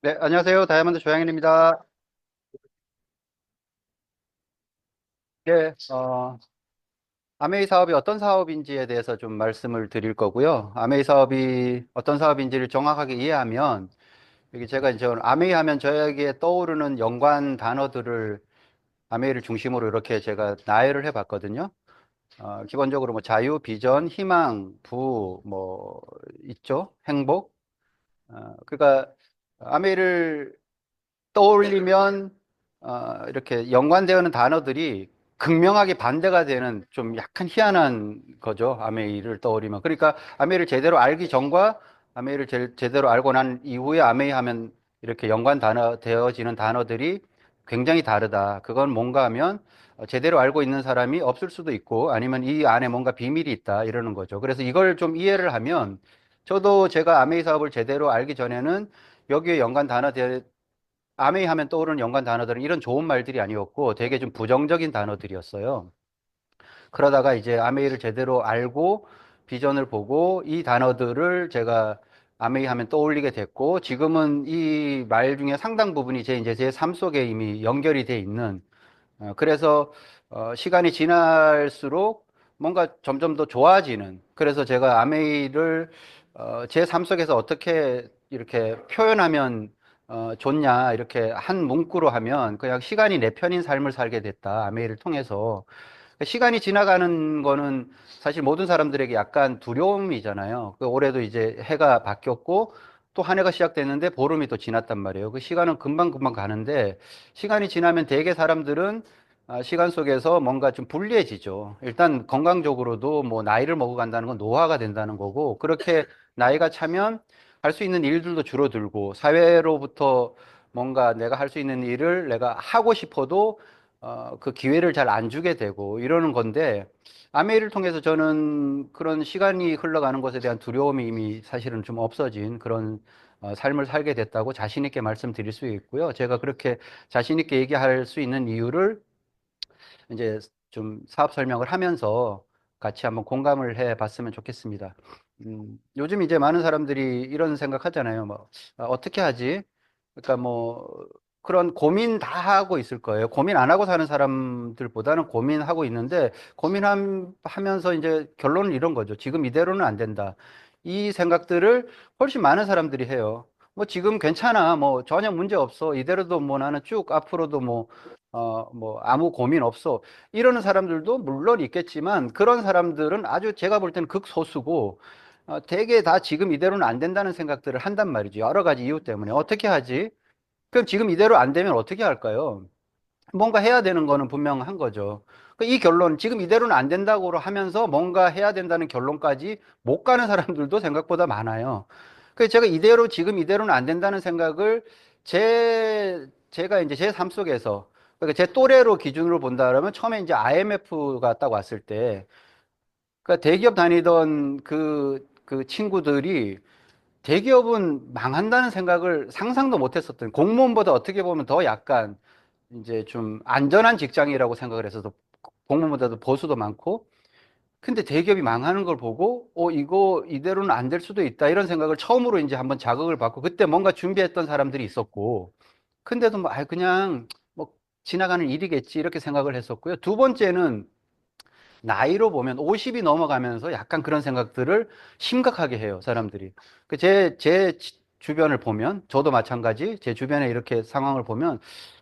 네, 안녕하세요. 다이아몬드 조양현입니다. 네, 아메이 사업이 어떤 사업인지에 대해서 좀 말씀을 드릴 거고요. 아메이 사업이 어떤 사업인지를 정확하게 이해하면, 여기 제가 이제 오늘 아메이 하면 저에게 떠오르는 연관 단어들을 아메이를 중심으로 이렇게 제가 나열을 해 봤거든요. 기본적으로 뭐 자유, 비전, 희망, 뭐, 있죠? 행복. 그러니까 아메이를 떠올리면 이렇게 연관되는 단어들이 극명하게 반대가 되는 좀 약간 희한한 거죠. 아메이를 떠올리면. 그러니까 아메이를 제대로 알기 전과 아메이를 제대로 알고 난 이후에 아메이 하면 이렇게 연관 단어 되어지는 단어들이 굉장히 다르다. 그건 뭔가 하면 제대로 알고 있는 사람이 없을 수도 있고 아니면 이 안에 뭔가 비밀이 있다 이러는 거죠. 그래서 이걸 좀 이해를 하면 저도 제가 아메이 사업을 제대로 알기 전에는 여기에 연관 단어 아메이 하면 떠오르는 연관 단어들은 이런 좋은 말들이 아니었고 되게 좀 부정적인 단어들이었어요. 그러다가 이제 아메이를 제대로 알고 비전을 보고 이 단어들을 제가 아메이 하면 떠올리게 됐고 지금은 이 말 중에 상당 부분이 제 삶 속에 이미 연결이 돼 있는 그래서 시간이 지날수록 뭔가 점점 더 좋아지는 그래서 제가 아메이를 제 삶 속에서 어떻게 이렇게 표현하면 좋냐 이렇게 한 문구로 하면 그냥 시간이 내 편인 삶을 살게 됐다 아메이를 통해서 시간이 지나가는 거는 사실 모든 사람들에게 약간 두려움이잖아요. 올해도 이제 해가 바뀌었고 또 한 해가 시작됐는데 보름이 또 지났단 말이에요. 그 시간은 금방금방 가는데 시간이 지나면 대개 사람들은 시간 속에서 뭔가 좀 불리해지죠. 일단 건강적으로도 뭐 나이를 먹어간다는 건 노화가 된다는 거고 그렇게 나이가 차면 할 수 있는 일들도 줄어들고 사회로부터 뭔가 내가 할 수 있는 일을 내가 하고 싶어도 그 기회를 잘 안 주게 되고 이러는 건데 아메이를 통해서 저는 그런 시간이 흘러가는 것에 대한 두려움이 이미 사실은 좀 없어진 그런 삶을 살게 됐다고 자신 있게 말씀드릴 수 있고요. 제가 그렇게 자신 있게 얘기할 수 있는 이유를 이제 좀 사업 설명을 하면서 같이 한번 공감을 해 봤으면 좋겠습니다. 요즘 이제 많은 사람들이 이런 생각 하잖아요. 뭐, 어떻게 하지? 그러니까 뭐, 그런 고민 다 하고 있을 거예요. 고민 안 하고 사는 사람들보다는 고민하고 있는데, 고민하면서 이제 결론은 이런 거죠. 지금 이대로는 안 된다. 이 생각들을 훨씬 많은 사람들이 해요. 뭐 지금 괜찮아. 뭐 전혀 문제 없어. 이대로도 뭐 나는 쭉 앞으로도 뭐 아무 고민 없어. 이러는 사람들도 물론 있겠지만 그런 사람들은 아주 제가 볼 때는 극소수고 대개 다 지금 이대로는 안 된다는 생각들을 한단 말이죠. 여러 가지 이유 때문에. 어떻게 하지? 그럼 지금 이대로 안 되면 어떻게 할까요? 뭔가 해야 되는 거는 분명한 거죠. 이 결론, 지금 이대로는 안 된다고 하면서 뭔가 해야 된다는 결론까지 못 가는 사람들도 생각보다 많아요. 그래서 제가 지금 이대로는 안 된다는 생각을 제가 이제 제 삶 속에서, 그러니까 제 또래로 기준으로 본다 그러면 처음에 이제 IMF가 딱 왔을 때, 그러니까 대기업 다니던 그 친구들이 대기업은 망한다는 생각을 상상도 못 했었던, 공무원보다 어떻게 보면 더 약간 이제 좀 안전한 직장이라고 생각을 해서 공무원보다도 보수도 많고 근데 대기업이 망하는 걸 보고 이거 이대로는 안 될 수도 있다 이런 생각을 처음으로 이제 한번 자극을 받고 그때 뭔가 준비했던 사람들이 있었고 근데도 뭐 그냥 뭐 지나가는 일이겠지 이렇게 생각을 했었고요. 두 번째는 나이로 보면 50이 넘어가면서 약간 그런 생각들을 심각하게 해요, 사람들이. 제 주변을 보면, 저도 마찬가지, 제 주변에 이렇게 상황을 보면,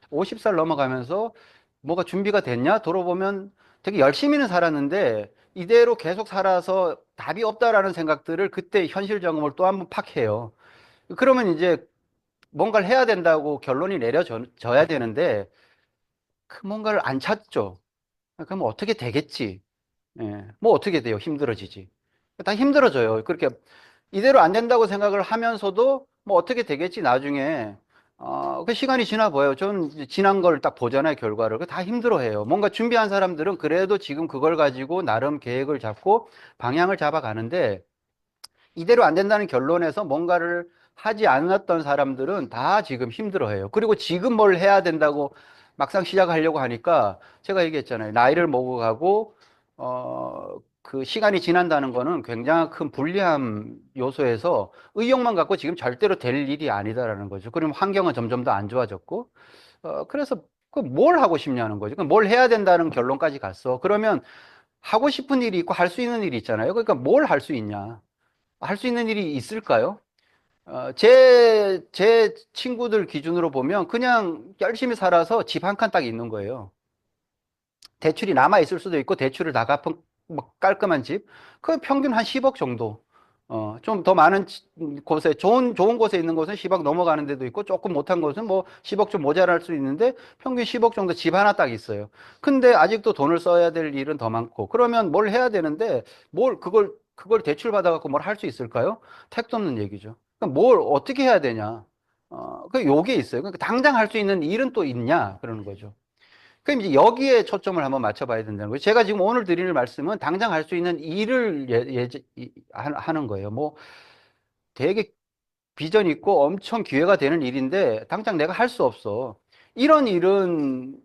50살 넘어가면서 뭐가 준비가 됐냐? 돌아보면 되게 열심히는 살았는데, 이대로 계속 살아서 답이 없다라는 생각들을 그때 현실 점검을 또 한번 팍 해요. 그러면 이제 뭔가를 해야 된다고 결론이 내려져야 되는데, 그 뭔가를 안 찾죠. 그럼 어떻게 되겠지? 예, 뭐 어떻게 돼요? 힘들어지지. 다 힘들어져요. 그렇게 이대로 안 된다고 생각을 하면서도 뭐 어떻게 되겠지 나중에 그 시간이 지나 보여요. 전 이제 지난 걸 딱 보잖아요, 결과를. 다 힘들어해요. 뭔가 준비한 사람들은 그래도 지금 그걸 가지고 나름 계획을 잡고 방향을 잡아가는데 이대로 안 된다는 결론에서 뭔가를 하지 않았던 사람들은 다 지금 힘들어해요. 그리고 지금 뭘 해야 된다고 막상 시작하려고 하니까 제가 얘기했잖아요. 나이를 먹어가고 그 시간이 지난다는 거는 굉장히 큰 불리함 요소에서 의욕만 갖고 지금 절대로 될 일이 아니다라는 거죠. 그러면 환경은 점점 더 안 좋아졌고, 그래서 그 뭘 하고 싶냐는 거죠. 뭘 해야 된다는 결론까지 갔어. 그러면 하고 싶은 일이 있고 할 수 있는 일이 있잖아요. 그러니까 뭘 할 수 있냐? 할 수 있는 일이 있을까요? 제 친구들 기준으로 보면 그냥 열심히 살아서 집 한 칸 딱 있는 거예요. 대출이 남아 있을 수도 있고 대출을 다 갚은 뭐 깔끔한 집. 그 평균 한 10억 정도. 좀 더 많은 곳에 좋은 곳에 있는 곳은 10억 넘어가는 데도 있고 조금 못한 곳은 뭐 10억 좀 모자랄 수 있는데 평균 10억 정도 집 하나 딱 있어요. 근데 아직도 돈을 써야 될 일은 더 많고 그러면 뭘 해야 되는데 뭘 그걸 대출 받아 갖고 뭘 할 수 있을까요? 택도 없는 얘기죠. 그럼 뭘 어떻게 해야 되냐? 그 요게 있어요. 그러니까 당장 할 수 있는 일은 또 있냐? 그러는 거죠. 그럼 이제 여기에 초점을 한번 맞춰봐야 된다는 거예요. 제가 지금 오늘 드릴 말씀은 당장 할 수 있는 일을 하는 거예요. 뭐 되게 비전 있고 엄청 기회가 되는 일인데 당장 내가 할 수 없어. 이런 일은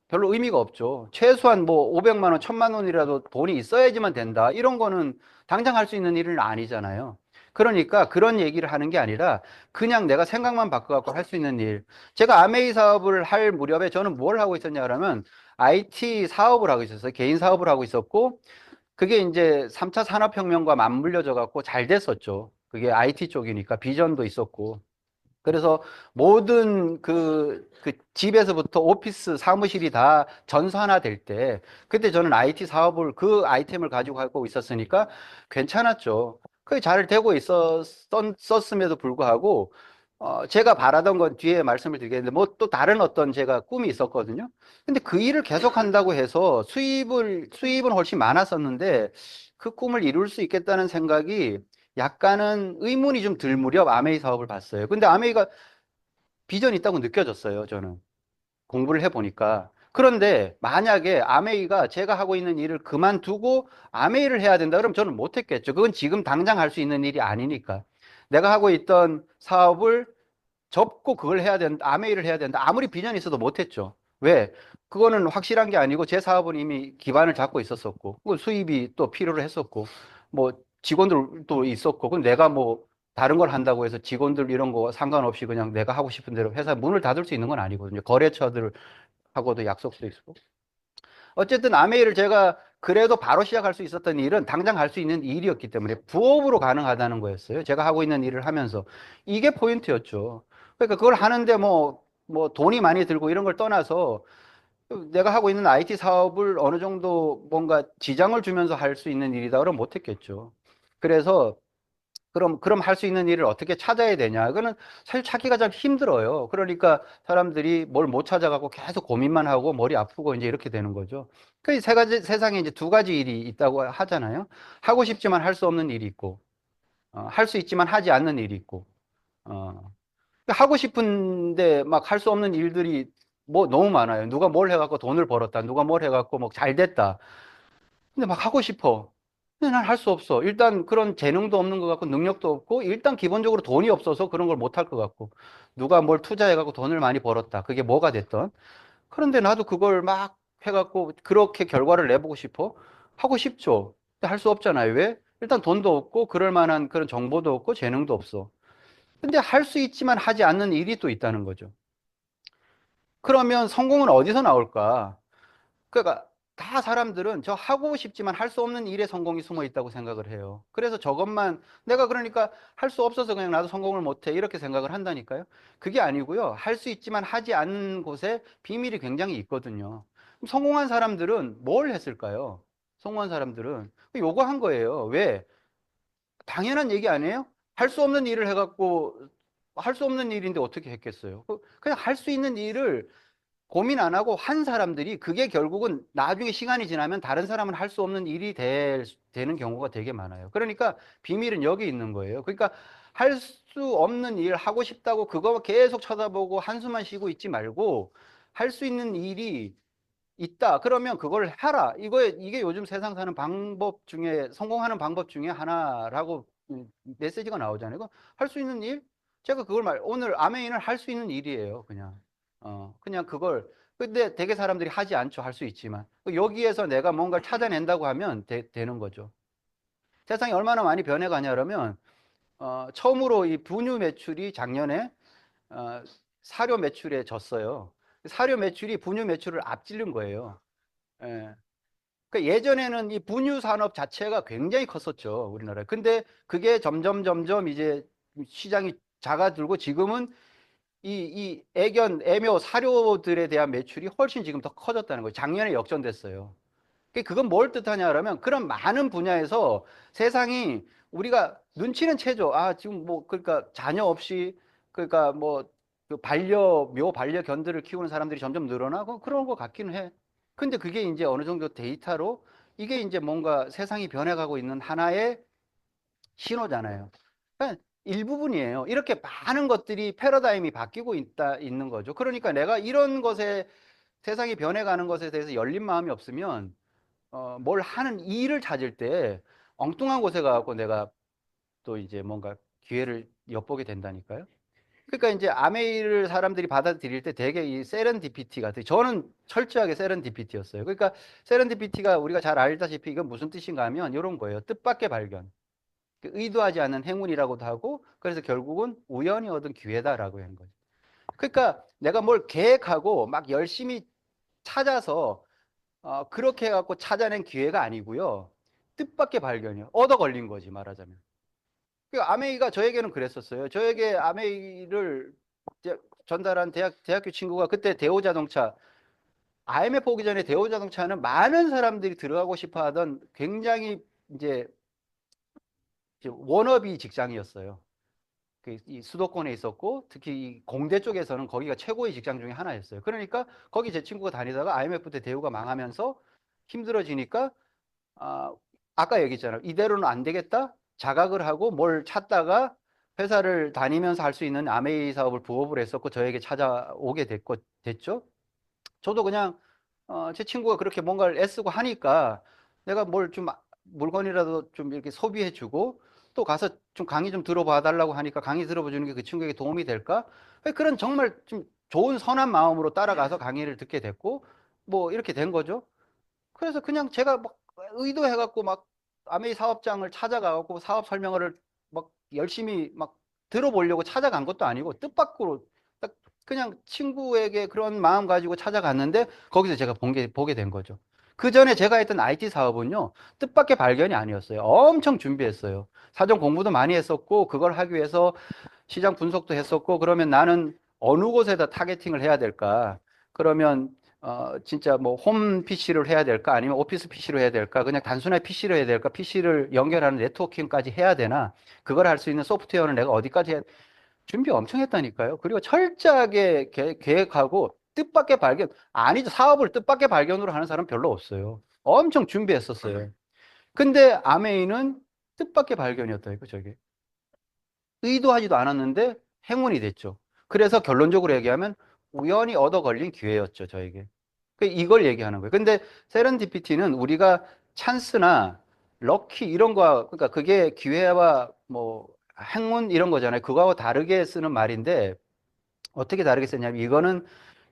별로 의미가 없죠. 최소한 뭐 500만 원, 1000만 원이라도 돈이 있어야지만 된다. 이런 거는 당장 할 수 있는 일은 아니잖아요. 그러니까 그런 얘기를 하는 게 아니라 그냥 내가 생각만 바꿔갖고 할 수 있는 일. 제가 아메이 사업을 할 무렵에 저는 뭘 하고 있었냐 그러면 IT 사업을 하고 있었어요. 개인 사업을 하고 있었고 그게 이제 3차 산업혁명과 맞물려져 갖고 잘 됐었죠. 그게 IT 쪽이니까 비전도 있었고. 그래서 모든 그 집에서부터 오피스 사무실이 다 전산화 될 때, 그때 저는 IT 사업을 그 아이템을 가지고 하고 있었으니까 괜찮았죠. 그게 잘 되고 있었음에도 불구하고, 제가 바라던 건 뒤에 말씀을 드리겠는데, 뭐 또 다른 어떤 제가 꿈이 있었거든요. 근데 그 일을 계속 한다고 해서 수입은 훨씬 많았었는데, 그 꿈을 이룰 수 있겠다는 생각이 약간은 의문이 좀 들 무렵 아메이 사업을 봤어요. 근데 아메이가 비전이 있다고 느껴졌어요, 저는. 공부를 해보니까. 그런데 만약에 아메이가 제가 하고 있는 일을 그만두고 아메이를 해야 된다 그러면 저는 못했겠죠. 그건 지금 당장 할 수 있는 일이 아니니까. 내가 하고 있던 사업을 접고 그걸 해야 된다, 아메이를 해야 된다. 아무리 비전이 있어도 못했죠. 왜? 그거는 확실한 게 아니고 제 사업은 이미 기반을 잡고 있었었고, 그 수입이 또 필요로 했었고, 뭐 직원들도 있었고, 그럼 내가 뭐 다른 걸 한다고 해서 직원들 이런 거 상관없이 그냥 내가 하고 싶은 대로 회사 문을 닫을 수 있는 건 아니거든요. 거래처들하고도 약속도 있고. 어쨌든 아메이를 제가 그래도 바로 시작할 수 있었던 일은 당장 할 수 있는 일이었기 때문에 부업으로 가능하다는 거였어요. 제가 하고 있는 일을 하면서. 이게 포인트였죠. 그러니까 그걸 하는데 뭐 돈이 많이 들고 이런 걸 떠나서 내가 하고 있는 IT 사업을 어느 정도 뭔가 지장을 주면서 할 수 있는 일이다 그러면 못했겠죠. 그래서 그럼 할 수 있는 일을 어떻게 찾아야 되냐? 그거는 사실 찾기가 참 힘들어요. 그러니까 사람들이 뭘 못 찾아가고 계속 고민만 하고 머리 아프고 이제 이렇게 되는 거죠. 그 세 가지, 세상에 이제 두 가지 일이 있다고 하잖아요. 하고 싶지만 할 수 없는 일이 있고, 할 수 있지만 하지 않는 일이 있고, 어, 하고 싶은데 막 할 수 없는 일들이 뭐 너무 많아요. 누가 뭘 해갖고 돈을 벌었다. 누가 뭘 해갖고 뭐 잘 됐다. 근데 막 하고 싶어. 근데 난 할 수 없어. 일단 그런 재능도 없는 것 같고 능력도 없고 일단 기본적으로 돈이 없어서 그런 걸 못 할 것 같고 누가 뭘 투자해갖고 돈을 많이 벌었다. 그게 뭐가 됐던. 그런데 나도 그걸 막 해갖고 그렇게 결과를 내보고 싶어. 하고 싶죠. 근데 할 수 없잖아요. 왜? 일단 돈도 없고 그럴 만한 그런 정보도 없고 재능도 없어. 근데 할 수 있지만 하지 않는 일이 또 있다는 거죠. 그러면 성공은 어디서 나올까? 그러니까 다 사람들은 저 하고 싶지만 할 수 없는 일에 성공이 숨어 있다고 생각을 해요. 그래서 저것만 내가 그러니까 할 수 없어서 그냥 나도 성공을 못해 이렇게 생각을 한다니까요. 그게 아니고요. 할 수 있지만 하지 않는 곳에 비밀이 굉장히 있거든요. 그럼 성공한 사람들은 뭘 했을까요? 성공한 사람들은 요거 한 거예요. 왜? 당연한 얘기 아니에요? 할 수 없는 일을 해갖고 할 수 없는 일인데 어떻게 했겠어요? 그냥 할 수 있는 일을 고민 안 하고 한 사람들이 그게 결국은 나중에 시간이 지나면 다른 사람은 할 수 없는 일이 되는 경우가 되게 많아요. 그러니까 비밀은 여기 있는 거예요. 그러니까 할 수 없는 일 하고 싶다고 그거 계속 쳐다보고 한숨만 쉬고 있지 말고 할 수 있는 일이 있다. 그러면 그걸 하라. 이게 요즘 세상 사는 방법 중에, 성공하는 방법 중에 하나라고 메시지가 나오잖아요. 할 수 있는 일? 제가 오늘 아메인을 할 수 있는 일이에요. 그냥. 그냥 그걸 근데 대개 사람들이 하지 않죠. 할 수 있지만. 여기에서 내가 뭔가를 찾아낸다고 하면 되는 거죠. 세상이 얼마나 많이 변해가냐 그러면 처음으로 이 분유 매출이 작년에 어, 사료 매출에 졌어요. 사료 매출이 분유 매출을 앞지른 거예요. 예. 그러니까 예전에는 이 분유 산업 자체가 굉장히 컸었죠, 우리나라에. 근데 그게 점점 이제 시장이 작아들고 지금은 이 애견, 애묘 사료들에 대한 매출이 훨씬 지금 더 커졌다는 거예요. 작년에 역전됐어요. 그건 뭘 뜻하냐 그러면 그런 많은 분야에서 세상이 우리가 눈치는 채죠. 아, 지금 뭐, 그러니까 자녀 없이, 그러니까 뭐, 그 묘 반려견들을 키우는 사람들이 점점 늘어나고 그런 것 같기는 해. 근데 그게 이제 어느 정도 데이터로 이게 이제 뭔가 세상이 변해가고 있는 하나의 신호잖아요. 그러니까 일부분이에요. 이렇게 많은 것들이 패러다임이 바뀌고 있는 거죠. 그러니까 내가 이런 것에 세상이 변해가는 것에 대해서 열린 마음이 없으면 뭘 하는 일을 찾을 때 엉뚱한 곳에 가갖고 내가 또 이제 뭔가 기회를 엿보게 된다니까요. 그러니까 이제 아메이를 사람들이 받아들일 때 되게 이 세렌디피티 같은, 저는 철저하게 세렌디피티였어요. 그러니까 세렌디피티가 우리가 잘 알다시피 이건 무슨 뜻인가 하면 이런 거예요. 뜻밖의 발견. 의도하지 않은 행운이라고도 하고, 그래서 결국은 우연히 얻은 기회다라고 하는 거죠. 그러니까 내가 뭘 계획하고 막 열심히 찾아서 그렇게 해갖고 찾아낸 기회가 아니고요. 뜻밖의 발견이요. 얻어 걸린 거지, 말하자면. 그 아메이가 저에게는 그랬었어요. 저에게 아메이를 전달한 대학교 친구가 그때 대우자동차, IMF 오기 전에 대우자동차는 많은 사람들이 들어가고 싶어 하던 굉장히 이제 워너비 직장이었어요. 이 수도권에 있었고 특히 이 공대 쪽에서는 거기가 최고의 직장 중에 하나였어요. 그러니까 거기 제 친구가 다니다가 IMF 때 대우가 망하면서 힘들어지니까 아, 아까 얘기했잖아요. 이대로는 안 되겠다. 자각을 하고 뭘 찾다가 회사를 다니면서 할 수 있는 아메이 사업을 부업을 했었고 저에게 찾아오게 됐죠. 저도 그냥 제 친구가 그렇게 뭔가를 애쓰고 하니까 내가 뭘 좀 물건이라도 좀 이렇게 소비해 주고 또 가서 좀 강의 좀 들어봐 달라고 하니까 강의 들어봐 주는 게 그 친구에게 도움이 될까? 그런 정말 좀 좋은 선한 마음으로 따라가서 강의를 듣게 됐고 뭐 이렇게 된 거죠. 그래서 그냥 제가 막 의도해갖고 막 아메이 사업장을 찾아가갖고 사업 설명회를 막 열심히 막 들어보려고 찾아간 것도 아니고 뜻밖으로 딱 그냥 친구에게 그런 마음 가지고 찾아갔는데 거기서 제가 보게 된 거죠. 그 전에 제가 했던 IT 사업은요, 뜻밖의 발견이 아니었어요. 엄청 준비했어요. 사전 공부도 많이 했었고, 그걸 하기 위해서 시장 분석도 했었고, 그러면 나는 어느 곳에다 타겟팅을 해야 될까? 그러면 진짜 뭐 홈 PC를 해야 될까? 아니면 오피스 PC로 해야 될까? 그냥 단순하게 PC로 해야 될까? PC를 연결하는 네트워킹까지 해야 되나? 그걸 할 수 있는 소프트웨어는 내가 어디까지 준비 엄청 했다니까요. 그리고 철저하게 계획하고 뜻밖의 발견, 아니죠. 사업을 뜻밖의 발견으로 하는 사람 별로 없어요. 엄청 준비했었어요. 근데 아메이는 뜻밖의 발견이었다니까, 저게. 의도하지도 않았는데 행운이 됐죠. 그래서 결론적으로 얘기하면 우연히 얻어 걸린 기회였죠, 저에게. 이걸 얘기하는 거예요. 근데 세렌디피티는 우리가 찬스나 럭키 이런 거, 그러니까 그게 기회와 뭐 행운 이런 거잖아요. 그거하고 다르게 쓰는 말인데 어떻게 다르게 쓰냐면 이거는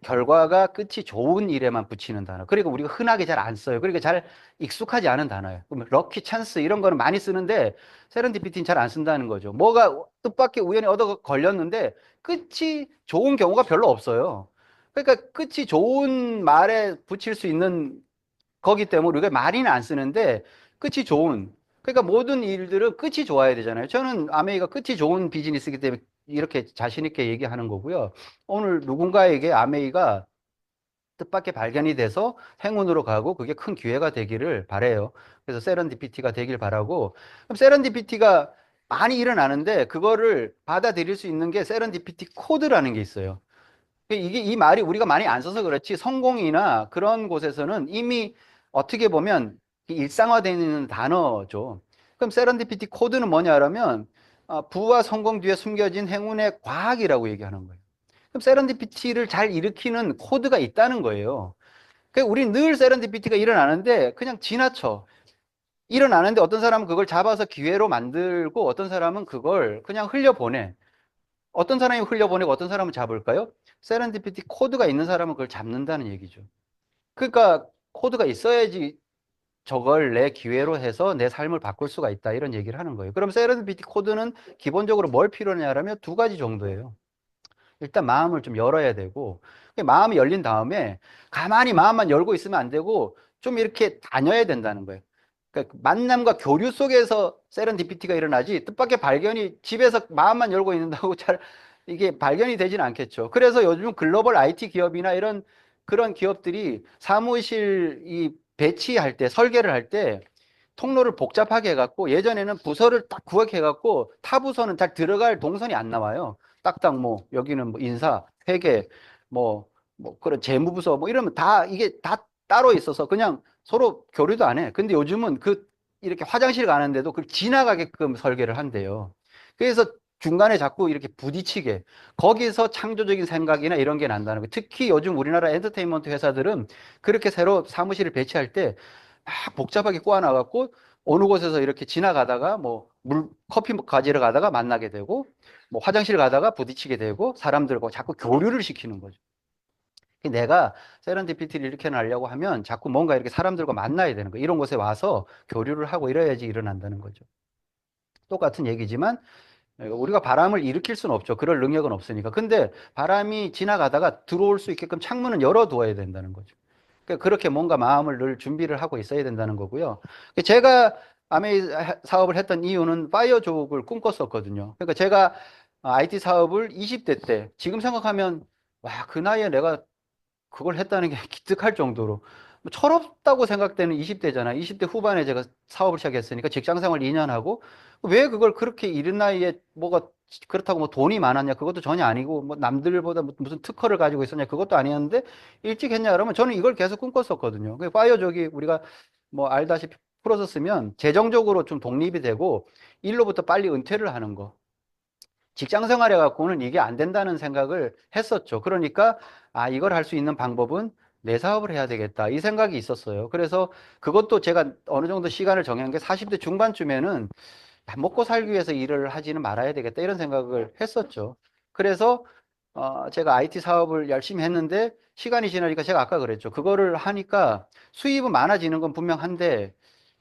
결과가 끝이 좋은 일에만 붙이는 단어. 그리고 우리가 흔하게 잘 안 써요. 그러니까 잘 익숙하지 않은 단어예요. 그러면 럭키 찬스 이런 거는 많이 쓰는데 세렌디피티는 잘 안 쓴다는 거죠. 뭐가 뜻밖의 우연히 얻어 걸렸는데 끝이 좋은 경우가 별로 없어요. 그러니까 끝이 좋은 말에 붙일 수 있는 거기 때문에 우리가 많이는 안 쓰는데 끝이 좋은. 그러니까 모든 일들은 끝이 좋아야 되잖아요. 저는 아메이가 끝이 좋은 비즈니스이기 때문에 이렇게 자신 있게 얘기하는 거고요. 오늘 누군가에게 아메이가 뜻밖의 발견이 돼서 행운으로 가고 그게 큰 기회가 되기를 바래요. 그래서 세렌디피티가 되길 바라고. 그럼 세렌디피티가 많이 일어나는데 그거를 받아들일 수 있는 게 세렌디피티 코드라는 게 있어요. 이게 이 말이 우리가 많이 안 써서 그렇지 성공이나 그런 곳에서는 이미 어떻게 보면 일상화되는 단어죠. 그럼 세렌디피티 코드는 뭐냐라면 부와 성공 뒤에 숨겨진 행운의 과학이라고 얘기하는 거예요. 그럼 세렌디피티를 잘 일으키는 코드가 있다는 거예요. 우리는 늘 세렌디피티가 일어나는데 그냥 지나쳐. 일어나는데 어떤 사람은 그걸 잡아서 기회로 만들고 어떤 사람은 그걸 그냥 흘려보내. 어떤 사람이 흘려보내고 어떤 사람은 잡을까요? 세렌디피티 코드가 있는 사람은 그걸 잡는다는 얘기죠. 그러니까 코드가 있어야지 저걸 내 기회로 해서 내 삶을 바꿀 수가 있다, 이런 얘기를 하는 거예요. 그럼 세렌디피티 코드는 기본적으로 뭘 필요로 하냐면 두 가지 정도예요. 일단 마음을 좀 열어야 되고, 마음이 열린 다음에 가만히 마음만 열고 있으면 안 되고 좀 이렇게 다녀야 된다는 거예요. 그러니까 만남과 교류 속에서 세렌디피티가 일어나지, 뜻밖의 발견이 집에서 마음만 열고 있는다고 잘 이게 발견이 되지는 않겠죠. 그래서 요즘 글로벌 IT 기업이나 이런 그런 기업들이 사무실 이 배치할 때, 설계를 할 때 통로를 복잡하게 해갖고, 예전에는 부서를 딱 구획해갖고 타 부서는 잘 들어갈 동선이 안 나와요. 딱딱 뭐 여기는 뭐 인사, 회계, 뭐 그런 재무부서 뭐 이러면 다 이게 다 따로 있어서 그냥 서로 교류도 안 해. 근데 요즘은 이렇게 화장실 가는데도 그걸 지나가게끔 설계를 한대요. 그래서 중간에 자꾸 이렇게 부딪히게, 거기서 창조적인 생각이나 이런 게 난다는 거예요. 특히 요즘 우리나라 엔터테인먼트 회사들은 그렇게 새로 사무실을 배치할 때 막 복잡하게 꼬아놔갖고 어느 곳에서 이렇게 지나가다가 뭐 커피 가지러 가다가 만나게 되고, 뭐 화장실 가다가 부딪히게 되고, 사람들과 자꾸 교류를 시키는 거죠. 내가 세렌디피티를 이렇게 하려고 하면 자꾸 뭔가 이렇게 사람들과 만나야 되는 거예요. 이런 곳에 와서 교류를 하고 이래야지 일어난다는 거죠. 똑같은 얘기지만 우리가 바람을 일으킬 수는 없죠. 그럴 능력은 없으니까. 근데 바람이 지나가다가 들어올 수 있게끔 창문은 열어두어야 된다는 거죠. 그러니까 그렇게 뭔가 마음을 늘 준비를 하고 있어야 된다는 거고요. 제가 아메이 사업을 했던 이유는 파이어족을 꿈꿨었거든요. 그러니까 제가 IT 사업을 20대 때, 지금 생각하면 와, 그 나이에 내가 그걸 했다는 게 기특할 정도로 뭐 철없다고 생각되는 20대잖아. 20대 후반에 제가 사업을 시작했으니까 직장 생활 2년 하고, 왜 그걸 그렇게 이른 나이에 뭐가 그렇다고 뭐 돈이 많았냐? 그것도 전혀 아니고, 뭐 남들보다 무슨 특허를 가지고 있었냐? 그것도 아니었는데 일찍 했냐? 그러면 저는 이걸 계속 꿈꿨었거든요. 그 파이어족이 우리가 뭐 알다시피 풀어서 쓰면 재정적으로 좀 독립이 되고 일로부터 빨리 은퇴를 하는 거. 직장 생활해 갖고는 이게 안 된다는 생각을 했었죠. 그러니까 이걸 할 수 있는 방법은 내 사업을 해야 되겠다, 이 생각이 있었어요. 그래서 그것도 제가 어느 정도 시간을 정한 게 40대 중반쯤에는 먹고 살기 위해서 일을 하지는 말아야 되겠다, 이런 생각을 했었죠. 그래서 제가 IT 사업을 열심히 했는데 시간이 지나니까, 제가 아까 그랬죠. 그거를 하니까 수입은 많아지는 건 분명한데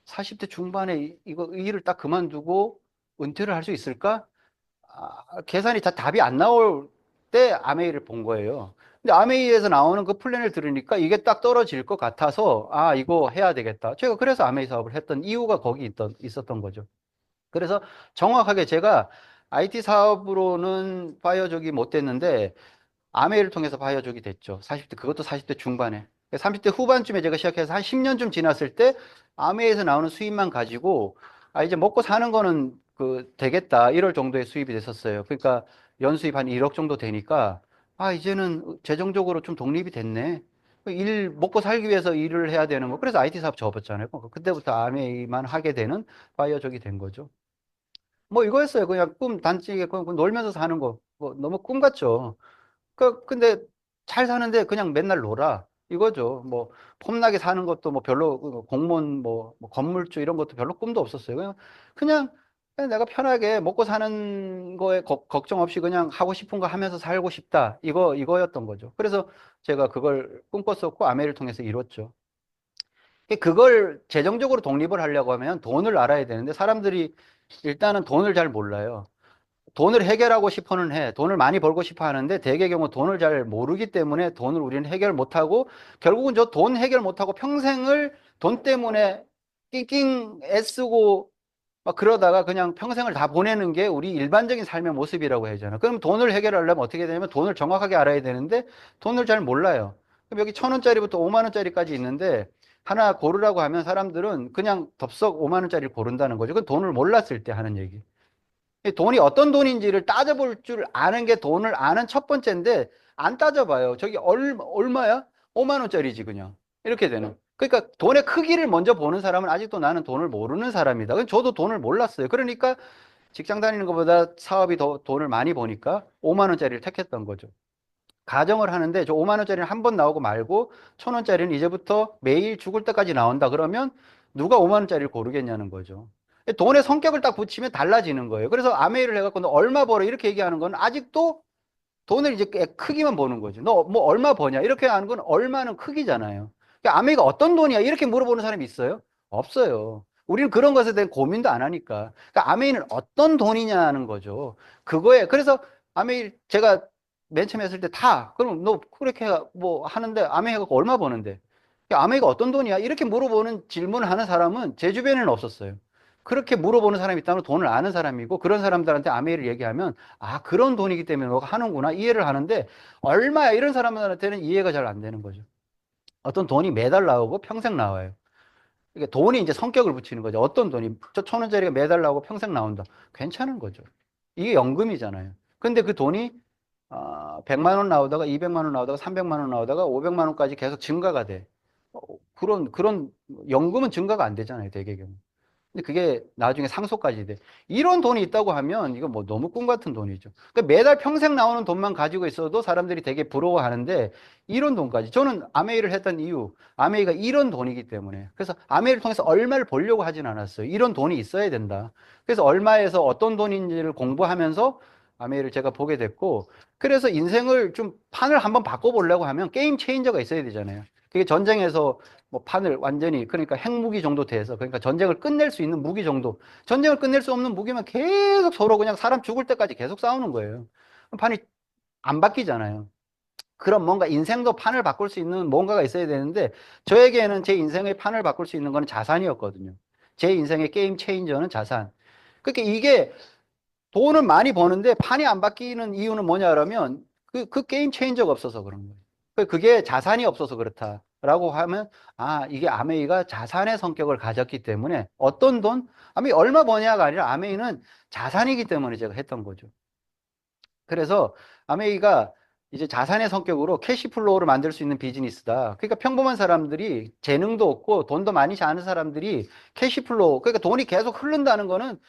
40대 중반에 이거 일을 딱 그만두고 은퇴를 할 수 있을까? 계산이 다 답이 안 나올 때 아메이를 본 거예요. 근데 아메이에서 나오는 그 플랜을 들으니까 이게 딱 떨어질 것 같아서 이거 해야 되겠다. 제가 그래서 아메이 사업을 했던 이유가 거기 있었던 거죠. 그래서 정확하게 제가 IT 사업으로는 파이어족이 못 됐는데 아메이를 통해서 파이어족이 됐죠. 40대, 그것도 40대 중반에. 30대 후반쯤에 제가 시작해서 한 10년쯤 지났을 때 아메이에서 나오는 수입만 가지고 이제 먹고 사는 거는 되겠다, 이럴 정도의 수입이 됐었어요. 그러니까 연수입 한 1억 정도 되니까 이제는 재정적으로 좀 독립이 됐네. 먹고 살기 위해서 일을 해야 되는 거. 그래서 IT 사업 접었잖아요. 그때부터 아메이만 하게 되는 파이어족이 된 거죠. 뭐 이거였어요. 그냥 단지 놀면서 사는 거. 뭐 너무 꿈 같죠. 근데 잘 사는데 그냥 맨날 놀아, 이거죠. 뭐 폼나게 사는 것도 뭐 별로, 공무원 뭐 건물주 이런 것도 별로 꿈도 없었어요. 그냥 내가 편하게 먹고 사는 거에 걱정 없이 그냥 하고 싶은 거 하면서 살고 싶다, 이거였던 거죠. 그래서 제가 그걸 꿈꿨었고 아메를 통해서 이뤘죠. 그걸 재정적으로 독립을 하려고 하면 돈을 알아야 되는데, 사람들이 일단은 돈을 잘 몰라요. 돈을 해결하고 싶어는 해. 돈을 많이 벌고 싶어 하는데 대개 경우 돈을 잘 모르기 때문에 돈을 우리는 해결 못하고, 결국은 저 돈 해결 못하고 평생을 돈 때문에 낑낑 애쓰고 막 그러다가 그냥 평생을 다 보내는 게 우리 일반적인 삶의 모습이라고 하잖아. 그럼 돈을 해결하려면 어떻게 되냐면 돈을 정확하게 알아야 되는데 돈을 잘 몰라요. 그럼 여기 1,000원짜리부터 5만 원짜리까지 있는데 하나 고르라고 하면 사람들은 그냥 덥석 5만 원짜리를 고른다는 거죠. 그건 돈을 몰랐을 때 하는 얘기. 이 돈이 어떤 돈인지를 따져볼 줄 아는 게 돈을 아는 첫 번째인데, 안 따져봐요. 저기 얼마야? 5만 원짜리지 그냥. 이렇게 되는. 그러니까 돈의 크기를 먼저 보는 사람은 아직도 나는 돈을 모르는 사람이다. 저도 돈을 몰랐어요. 그러니까 직장 다니는 것보다 사업이 더 돈을 많이 버니까 5만 원짜리를 택했던 거죠. 가정을 하는데 저 5만 원짜리는 한 번 나오고 말고 1,000원짜리는 이제부터 매일 죽을 때까지 나온다 그러면 누가 5만 원짜리를 고르겠냐는 거죠. 돈의 성격을 딱 붙이면 달라지는 거예요. 그래서 아메이를 해갖고 너 얼마 벌어, 이렇게 얘기하는 건 아직도 돈을 이제 크기만 보는 거죠. 너 뭐 얼마 버냐? 이렇게 하는 건 얼마는 크기잖아요. 그러니까 아메이가 어떤 돈이야? 이렇게 물어보는 사람이 있어요? 없어요. 우리는 그런 것에 대한 고민도 안 하니까. 그러니까 아메이는 어떤 돈이냐는 거죠. 그거에 그래서 아메이 제가 맨 처음에 했을 때 다 그럼 너 그렇게 뭐 하는데 아메이가 얼마 버는데? 그러니까 아메이가 어떤 돈이야? 이렇게 물어보는 질문을 하는 사람은 제 주변에는 없었어요. 그렇게 물어보는 사람이 있다면 돈을 아는 사람이고 그런 사람들한테 아메이를 얘기하면 아, 그런 돈이기 때문에 너가 하는구나. 이해를 하는데, 얼마야? 이런 사람들한테는 이해가 잘 안 되는 거죠. 어떤 돈이 매달 나오고 평생 나와요. 이게 돈이 이제 성격을 붙이는 거죠. 어떤 돈이, 저 1,000원짜리가 매달 나오고 평생 나온다. 괜찮은 거죠. 이게 연금이잖아요. 근데 그 돈이, 100만 원 나오다가 200만 원 나오다가 300만 원 나오다가 500만 원까지 계속 증가가 돼. 그런, 연금은 증가가 안 되잖아요. 대개 경우. 근데 그게 나중에 상속까지 돼. 이런 돈이 있다고 하면 이거 뭐 너무 꿈 같은 돈이죠. 그러니까 매달 평생 나오는 돈만 가지고 있어도 사람들이 되게 부러워하는데 이런 돈까지. 저는 아메이를 했던 이유, 아메이가 이런 돈이기 때문에. 그래서 아메이를 통해서 얼마를 벌려고 하진 않았어요. 이런 돈이 있어야 된다. 그래서 얼마에서 어떤 돈인지를 공부하면서 아메이를 제가 보게 됐고, 그래서 인생을 좀 판을 한번 바꿔보려고 하면 게임 체인저가 있어야 되잖아요. 그게 전쟁에서 뭐 판을 완전히 그러니까 핵무기 정도 돼서 그러니까 전쟁을 끝낼 수 있는 무기 정도 전쟁을 끝낼 수 없는 무기면 계속 서로 그냥 사람 죽을 때까지 계속 싸우는 거예요. 판이 안 바뀌잖아요. 그럼 뭔가 인생도 판을 바꿀 수 있는 뭔가가 있어야 되는데 저에게는 제 인생의 판을 바꿀 수 있는 건 자산이었거든요. 제 인생의 게임 체인저는 자산. 그러니까 이게 돈을 많이 버는데 판이 안 바뀌는 이유는 뭐냐 그러면 그 게임 체인저가 없어서 그런 거예요. 그게 자산이 없어서 그렇다라고 하면 아, 이게 아메이가 자산의 성격을 가졌기 때문에 어떤 돈? 아메이 얼마 버냐가 아니라 아메이는 자산이기 때문에 제가 했던 거죠. 그래서 아메이가 이제 자산의 성격으로 캐시플로우를 만들 수 있는 비즈니스다. 그러니까 평범한 사람들이 재능도 없고 돈도 많이 아는 사람들이 캐시플로우, 그러니까 돈이 계속 흐른다는 거는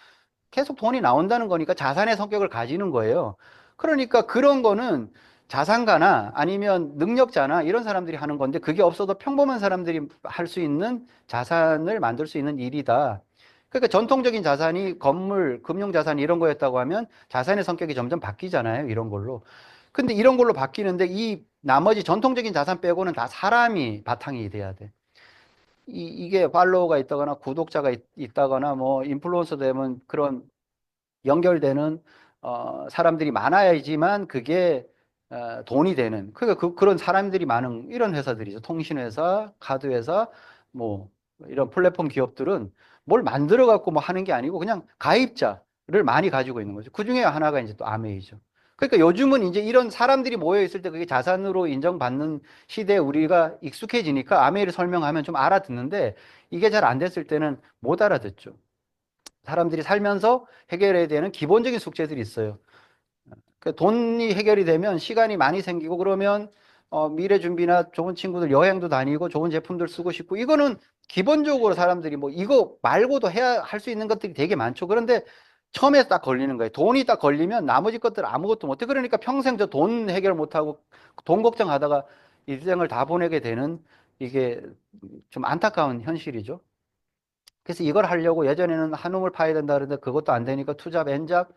계속 돈이 나온다는 거니까 자산의 성격을 가지는 거예요. 그러니까 그런 거는 자산가나 아니면 능력자나 이런 사람들이 하는 건데 그게 없어도 평범한 사람들이 할 수 있는 자산을 만들 수 있는 일이다. 그러니까 전통적인 자산이 건물, 금융자산 이런 거였다고 하면 자산의 성격이 점점 바뀌잖아요. 이런 걸로. 근데 이런 걸로 바뀌는데 이 나머지 전통적인 자산 빼고는 다 사람이 바탕이 돼야 돼. 이게 팔로워가 있다거나 구독자가 있다거나 뭐 인플루언서 되면 그런 연결되는 사람들이 많아야지만 그게 돈이 되는 그러니까 그런 사람들이 많은 이런 회사들이죠. 통신회사, 카드회사, 뭐 이런 플랫폼 기업들은 뭘 만들어 갖고 뭐 하는 게 아니고 그냥 가입자를 많이 가지고 있는 거죠. 그 중에 하나가 이제 또 아메이죠. 그러니까 요즘은 이제 이런 사람들이 모여 있을 때 그게 자산으로 인정받는 시대에 우리가 익숙해지니까 아메이를 설명하면 좀 알아듣는데 이게 잘 안 됐을 때는 못 알아듣죠. 사람들이 살면서 해결해야 되는 기본적인 숙제들이 있어요. 그 돈이 해결이 되면 시간이 많이 생기고 그러면 미래 준비나 좋은 친구들 여행도 다니고 좋은 제품들 쓰고 싶고 이거는 기본적으로 사람들이 뭐 이거 말고도 해야 할 수 있는 것들이 되게 많죠. 그런데 처음에 딱 걸리는 거예요. 돈이 딱 걸리면 나머지 것들 아무것도 못해. 그러니까 평생 저 돈 해결 못하고 돈 걱정하다가 인생을 다 보내게 되는 이게 좀 안타까운 현실이죠. 그래서 이걸 하려고 예전에는 한움을 파야 된다 그러는데 그것도 안 되니까 투잡, 엔잡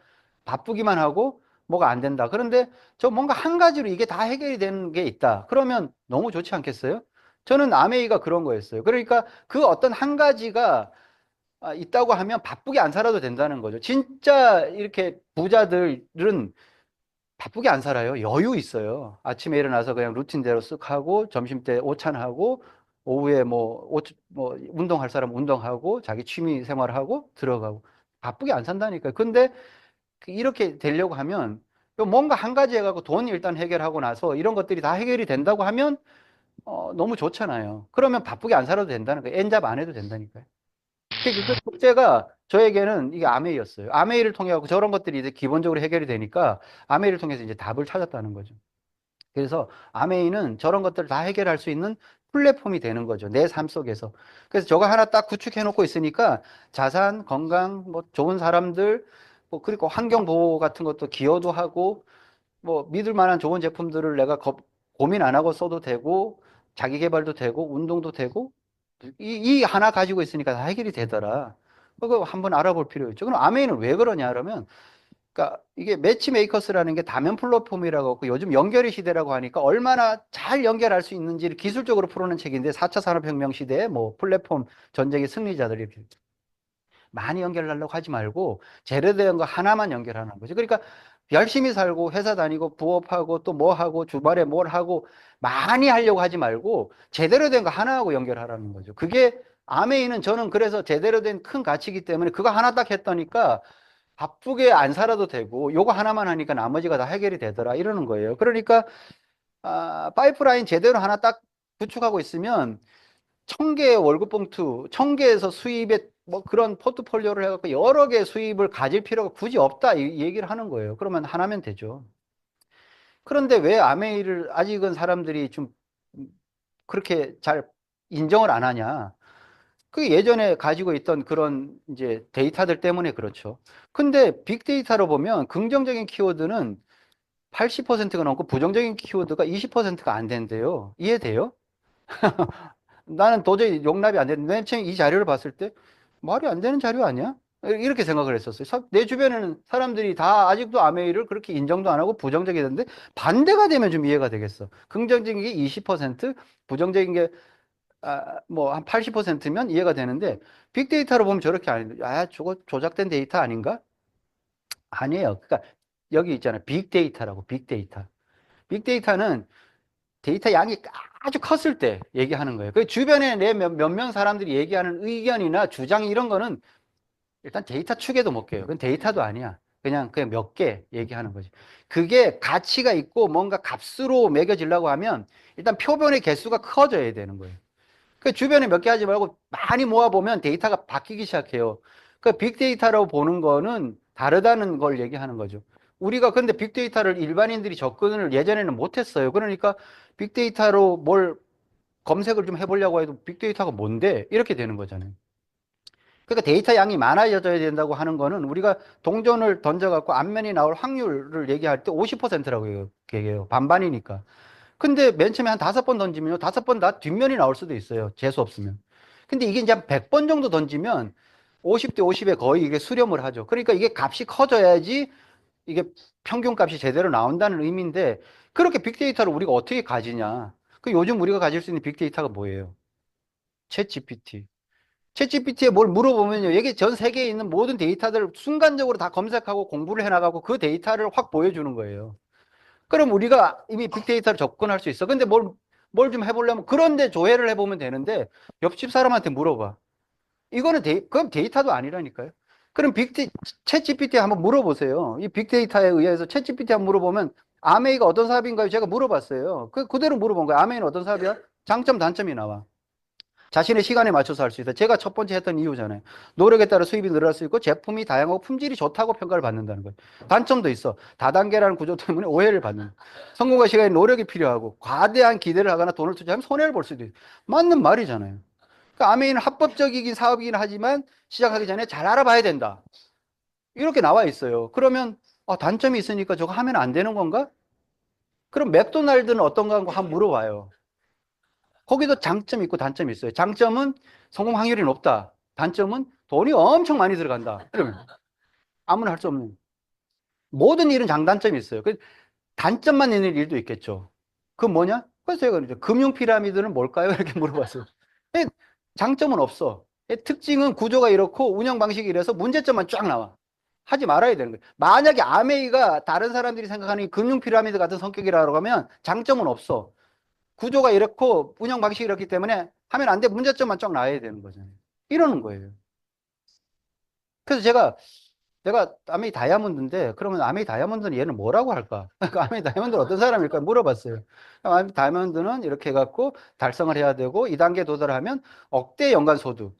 바쁘기만 하고 뭐가 안 된다. 그런데 저 뭔가 한 가지로 이게 다 해결이 되는 게 있다. 그러면 너무 좋지 않겠어요? 저는 아메이가 그런 거였어요. 그러니까 그 어떤 한 가지가 있다고 하면 바쁘게 안 살아도 된다는 거죠. 진짜 이렇게 부자들은 바쁘게 안 살아요. 여유 있어요. 아침에 일어나서 그냥 루틴대로 쓱 하고, 점심 때 오찬하고, 오후에 뭐, 운동할 사람 운동하고, 자기 취미 생활하고, 들어가고. 바쁘게 안 산다니까요. 근데 이렇게 되려고 하면, 뭔가 한 가지 해갖고 돈 일단 해결하고 나서 이런 것들이 다 해결이 된다고 하면, 너무 좋잖아요. 그러면 바쁘게 안 살아도 된다는 거예요. 엔잡 안 해도 된다니까요. 그 숙제가 저에게는 이게 아메이였어요. 아메이를 통해 갖고 저런 것들이 이제 기본적으로 해결이 되니까 아메이를 통해서 이제 답을 찾았다는 거죠. 그래서 아메이는 저런 것들을 다 해결할 수 있는 플랫폼이 되는 거죠. 내 삶 속에서. 그래서 저거 하나 딱 구축해 놓고 있으니까 자산, 건강, 뭐 좋은 사람들, 뭐 그리고 환경 보호 같은 것도 기여도 하고 뭐 믿을 만한 좋은 제품들을 내가 고민 안 하고 써도 되고 자기 개발도 되고 운동도 되고 이 하나 가지고 있으니까 다 해결이 되더라. 그거 한번 알아볼 필요 있죠. 그럼 아메이는 왜 그러냐 그러면 그러니까 이게 매치메이커스라는 게 다면 플랫폼이라고 하고 요즘 연결의 시대라고 하니까 얼마나 잘 연결할 수 있는지를 기술적으로 풀어낸 책인데 4차 산업혁명 시대에 뭐 플랫폼 전쟁의 승리자들이 이렇게 많이 연결하려고 하지 말고 제대로 된 거 하나만 연결하는 거죠. 그러니까 열심히 살고 회사 다니고 부업하고 또 뭐 하고 주말에 뭘 하고 많이 하려고 하지 말고 제대로 된 거 하나하고 연결하라는 거죠. 그게 아메이는 저는 그래서 제대로 된 큰 가치이기 때문에 그거 하나 딱 했더니까 바쁘게 안 살아도 되고 요거 하나만 하니까 나머지가 다 해결이 되더라 이러는 거예요. 그러니까 파이프라인 제대로 하나 딱 구축하고 있으면 1,000개의 월급 봉투, 1,000개에서 수입의 뭐 그런 포트폴리오를 해갖고 여러 개 수입을 가질 필요가 굳이 없다 이 얘기를 하는 거예요. 그러면 하나면 되죠. 그런데 왜 아메이를 아직은 사람들이 좀 그렇게 잘 인정을 안 하냐? 그 예전에 가지고 있던 그런 이제 데이터들 때문에 그렇죠. 근데 빅데이터로 보면 긍정적인 키워드는 80%가 넘고 부정적인 키워드가 20%가 안 된대요. 이해돼요? 나는 도저히 용납이 안 되는데 맨 처음에 이 자료를 봤을 때 말이 안 되는 자료 아니야? 이렇게 생각을 했었어요. 내 주변에는 사람들이 다 아직도 아메이를 그렇게 인정도 안 하고 부정적이던데 반대가 되면 좀 이해가 되겠어. 긍정적인 게 20%, 부정적인 게 뭐 한 80%면 이해가 되는데 빅데이터로 보면 저렇게 아닌데 저거 조작된 데이터 아닌가? 아니에요. 그러니까 여기 있잖아요. 빅데이터라고 빅데이터. 빅데이터는 데이터 양이 아주 컸을 때 얘기하는 거예요. 그 주변에 내 몇 명 사람들이 얘기하는 의견이나 주장 이런 거는 일단 데이터 축에도 못 껴요. 그건 데이터도 아니야. 그냥 몇 개 얘기하는 거지. 그게 가치가 있고 뭔가 값으로 매겨지려고 하면 일단 표본의 개수가 커져야 되는 거예요. 그 주변에 몇 개 하지 말고 많이 모아보면 데이터가 바뀌기 시작해요. 그 빅데이터로 보는 거는 다르다는 걸 얘기하는 거죠. 우리가 근데 빅데이터를 일반인들이 접근을 예전에는 못했어요. 그러니까 빅데이터로 뭘 검색을 좀 해보려고 해도 빅데이터가 뭔데? 이렇게 되는 거잖아요. 그러니까 데이터 양이 많아져야 된다고 하는 거는 우리가 동전을 던져갖고 앞면이 나올 확률을 얘기할 때 50%라고 얘기해요. 반반이니까. 근데 맨 처음에 한 5번 던지면요. 5번 다 뒷면이 나올 수도 있어요. 재수 없으면. 근데 이게 이제 한 100번 정도 던지면 50대 50에 거의 이게 수렴을 하죠. 그러니까 이게 값이 커져야지 이게 평균 값이 제대로 나온다는 의미인데 그렇게 빅데이터를 우리가 어떻게 가지냐. 그 요즘 우리가 가질 수 있는 빅데이터가 뭐예요? 챗 GPT. 챗 GPT에 뭘 물어보면요. 이게 전 세계에 있는 모든 데이터들을 순간적으로 다 검색하고 공부를 해나가고 그 데이터를 확 보여주는 거예요. 그럼 우리가 이미 빅데이터를 접근할 수 있어. 근데 뭘 좀 해보려면 그런데 조회를 해보면 되는데 옆집 사람한테 물어봐. 이거는 그럼 데이터도 아니라니까요. 그럼 챗 GPT에 한번 물어보세요. 이 빅데이터에 의해서 챗 GPT 한번 물어보면 아메이가 어떤 사업인가요? 제가 물어봤어요. 그대로 물어본 거예요. 아메이는 어떤 사업이야? 장점, 단점이 나와. 자신의 시간에 맞춰서 할 수 있다. 제가 첫 번째 했던 이유잖아요. 노력에 따라 수입이 늘어날 수 있고 제품이 다양하고 품질이 좋다고 평가를 받는다는 거예요. 단점도 있어. 다단계라는 구조 때문에 오해를 받는. 성공과 시간에 노력이 필요하고 과대한 기대를 하거나 돈을 투자하면 손해를 볼 수도 있어요. 맞는 말이잖아요. 그러니까 아메이는 합법적이긴 사업이긴 하지만 시작하기 전에 잘 알아봐야 된다. 이렇게 나와 있어요. 그러면 단점이 있으니까 저거 하면 안 되는 건가? 그럼 맥도날드는 어떤가 한번 물어봐요. 거기도 장점이 있고 단점이 있어요. 장점은 성공 확률이 높다. 단점은 돈이 엄청 많이 들어간다. 그러면 아무나 할 수 없는. 모든 일은 장단점이 있어요. 그 단점만 있는 일도 있겠죠. 그 뭐냐? 그래서 제가 이제 금융 피라미드는 뭘까요? 이렇게 물어봤어요. 장점은 없어. 특징은 구조가 이렇고 운영 방식이 이래서 문제점만 쫙 나와. 하지 말아야 되는 거예요. 만약에 아메이가 다른 사람들이 생각하는 금융 피라미드 같은 성격이라고 하면 장점은 없어. 구조가 이렇고 운영 방식이 이렇기 때문에 하면 안 돼. 문제점만 쫙 나와야 되는 거잖아요. 이러는 거예요. 그래서 내가 아메이 다이아몬드인데 그러면 아메이 다이아몬드는 얘는 뭐라고 할까? 그러니까 아메이 다이아몬드는 어떤 사람일까 물어봤어요. 아메이 다이아몬드는 이렇게 해갖고 달성을 해야 되고 2단계 도달하면 억대 연간 소득,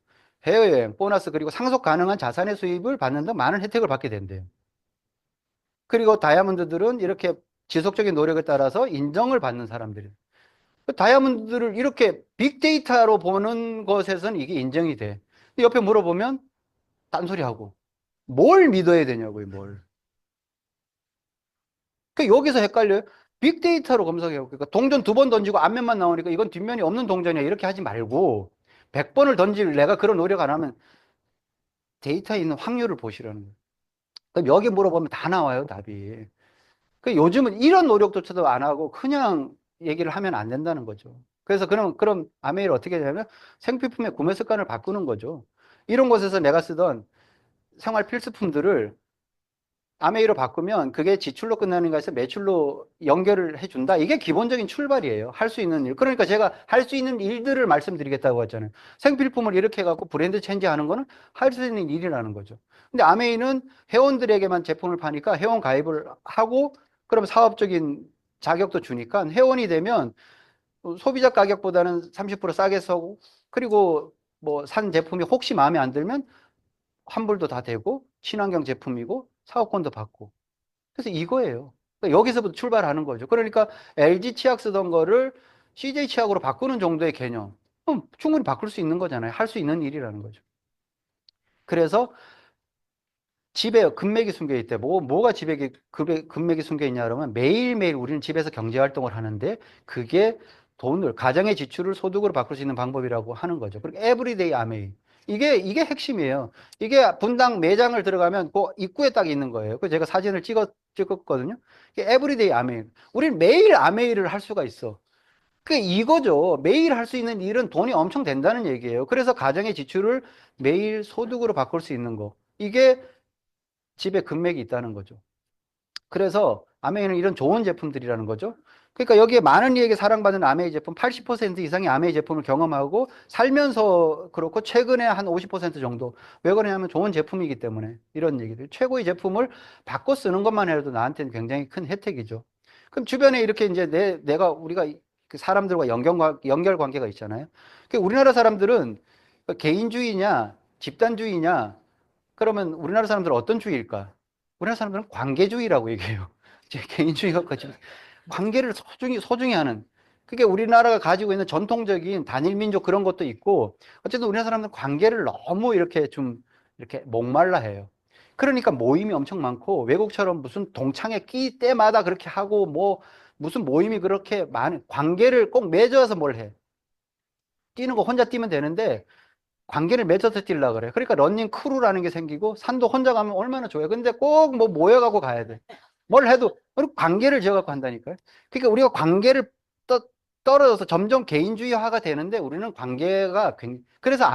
해외여행, 보너스 그리고 상속 가능한 자산의 수입을 받는 등 많은 혜택을 받게 된대요. 그리고 다이아몬드들은 이렇게 지속적인 노력에 따라서 인정을 받는 사람들이에요. 그 다이아몬드를 이렇게 빅데이터로 보는 것에서는 이게 인정이 돼. 옆에 물어보면 딴소리하고 뭘 믿어야 되냐고요, 뭘. 그 여기서 헷갈려요. 빅데이터로 검색해요. 그러니까 동전 2번 던지고 앞면만 나오니까 이건 뒷면이 없는 동전이야. 이렇게 하지 말고 100번을 던질 내가 그런 노력 안 하면 데이터에 있는 확률을 보시라는 거예요. 그럼 여기 물어보면 다 나와요, 답이. 그 요즘은 이런 노력조차도 안 하고 그냥 얘기를 하면 안 된다는 거죠. 그래서 그럼 아메이를 어떻게 되냐면 생필품의 구매 습관을 바꾸는 거죠. 이런 곳에서 내가 쓰던 생활 필수품들을 아메이로 바꾸면 그게 지출로 끝나는 것에서 매출로 연결을 해준다. 이게 기본적인 출발이에요. 할 수 있는 일. 그러니까 제가 할 수 있는 일들을 말씀드리겠다고 했잖아요. 생필품을 이렇게 해갖고 브랜드 체인지하는 거는 할 수 있는 일이라는 거죠. 근데 아메이는 회원들에게만 제품을 파니까 회원 가입을 하고 그럼 사업적인 자격도 주니까 회원이 되면 소비자 가격보다는 30% 싸게 사고 그리고 뭐 산 제품이 혹시 마음에 안 들면 환불도 다 되고 친환경 제품이고 사업권도 받고 그래서 이거예요. 그러니까 여기서부터 출발하는 거죠. 그러니까 LG 치약 쓰던 거를 CJ 치약으로 바꾸는 정도의 개념. 그럼 충분히 바꿀 수 있는 거잖아요. 할 수 있는 일이라는 거죠. 그래서 집에 금맥이 숨겨 있대. 뭐가 집에 금맥이 숨겨 있냐 그러면 매일매일 우리는 집에서 경제 활동을 하는데 그게 돈을, 가정의 지출을 소득으로 바꿀 수 있는 방법이라고 하는 거죠. 그리고 에브리데이 아메이. 이게 핵심이에요. 이게 분당 매장을 들어가면 그 입구에 딱 있는 거예요. 그 제가 사진을 찍었거든요. 이게 에브리데이 아메이. 우리는 매일 아메이를 할 수가 있어. 그 이거죠. 매일 할 수 있는 일은 돈이 엄청 된다는 얘기예요. 그래서 가정의 지출을 매일 소득으로 바꿀 수 있는 거. 이게 집에 금맥이 있다는 거죠. 그래서 아메이는 이런 좋은 제품들이라는 거죠. 그러니까 여기에 많은 이에게 사랑받는 아메이 제품 80% 이상의 아메이 제품을 경험하고 살면서 그렇고 최근에 한 50% 정도. 왜 그러냐면 좋은 제품이기 때문에 이런 얘기들. 최고의 제품을 바꿔 쓰는 것만 해도 나한테는 굉장히 큰 혜택이죠. 그럼 주변에 이렇게 이제 내가 우리가 그 사람들과 연결 관계가 있잖아요. 그 우리나라 사람들은 개인주의냐 집단주의냐 그러면 우리나라 사람들은 어떤 주의일까? 우리나라 사람들은 관계주의라고 얘기해요. 제 개인주의가 가지고 관계를 소중히 하는. 그게 우리나라가 가지고 있는 전통적인 단일민족 그런 것도 있고, 어쨌든 우리나라 사람들은 관계를 너무 이렇게 좀 이렇게 목말라 해요. 그러니까 모임이 엄청 많고, 외국처럼 무슨 동창회 끼 때마다 그렇게 하고, 뭐, 무슨 모임이 그렇게 많은, 관계를 꼭 맺어서 뭘 해. 뛰는 거 혼자 뛰면 되는데, 관계를 맺어서 뛰려고 그래. 그러니까 러닝 크루라는 게 생기고 산도 혼자 가면 얼마나 좋아요. 근데 꼭 뭐 모여가고 가야 돼. 뭘 해도 그리고 관계를 지어갖고 한다니까요. 그러니까 우리가 관계를 떨어져서 점점 개인주의화가 되는데 우리는 관계가 그래서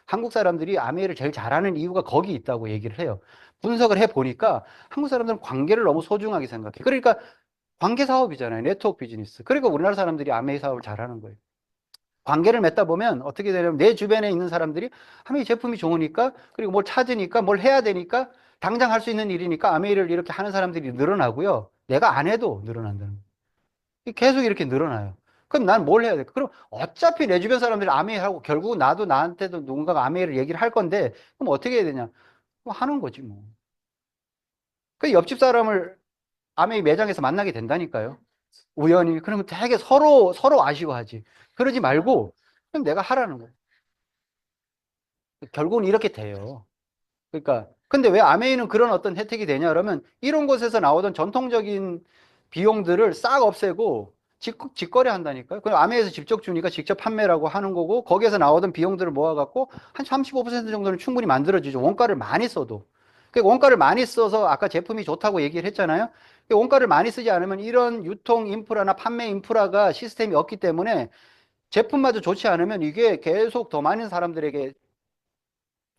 한국 사람들이 아메이를 제일 잘하는 이유가 거기 있다고 얘기를 해요. 분석을 해 보니까 한국 사람들은 관계를 너무 소중하게 생각해. 그러니까 관계 사업이잖아요. 네트워크 비즈니스. 그러니까 우리나라 사람들이 아메이 사업을 잘하는 거예요. 관계를 맺다 보면 어떻게 되냐면 내 주변에 있는 사람들이 아메이 제품이 좋으니까 그리고 뭘 찾으니까 뭘 해야 되니까 당장 할 수 있는 일이니까 아메이를 이렇게 하는 사람들이 늘어나고요. 내가 안 해도 늘어난다는 거예요. 계속 이렇게 늘어나요. 그럼 난 뭘 해야 돼? 그럼 어차피 내 주변 사람들이 아메이 하고 결국 나도 나한테도 누군가가 아메이를 얘기를 할 건데 그럼 어떻게 해야 되냐? 뭐 하는 거지 뭐. 그 옆집 사람을 아메이 매장에서 만나게 된다니까요. 우연히. 그러면 되게 서로 아쉬워하지. 그러지 말고 그럼 내가 하라는 거예요. 결국은 이렇게 돼요. 그러니까 근데 왜 아메이는 그런 어떤 혜택이 되냐 그러면 이런 곳에서 나오던 전통적인 비용들을 싹 없애고 직거래 한다니까요. 그럼 아메이에서 직접 주니까 직접 판매라고 하는 거고 거기에서 나오던 비용들을 모아갖고 한 35% 정도는 충분히 만들어지죠. 원가를 많이 써도. 그 원가를 많이 써서 아까 제품이 좋다고 얘기를 했잖아요. 그 원가를 많이 쓰지 않으면 이런 유통 인프라나 판매 인프라가 시스템이 없기 때문에 제품마저 좋지 않으면 이게 계속 더 많은 사람들에게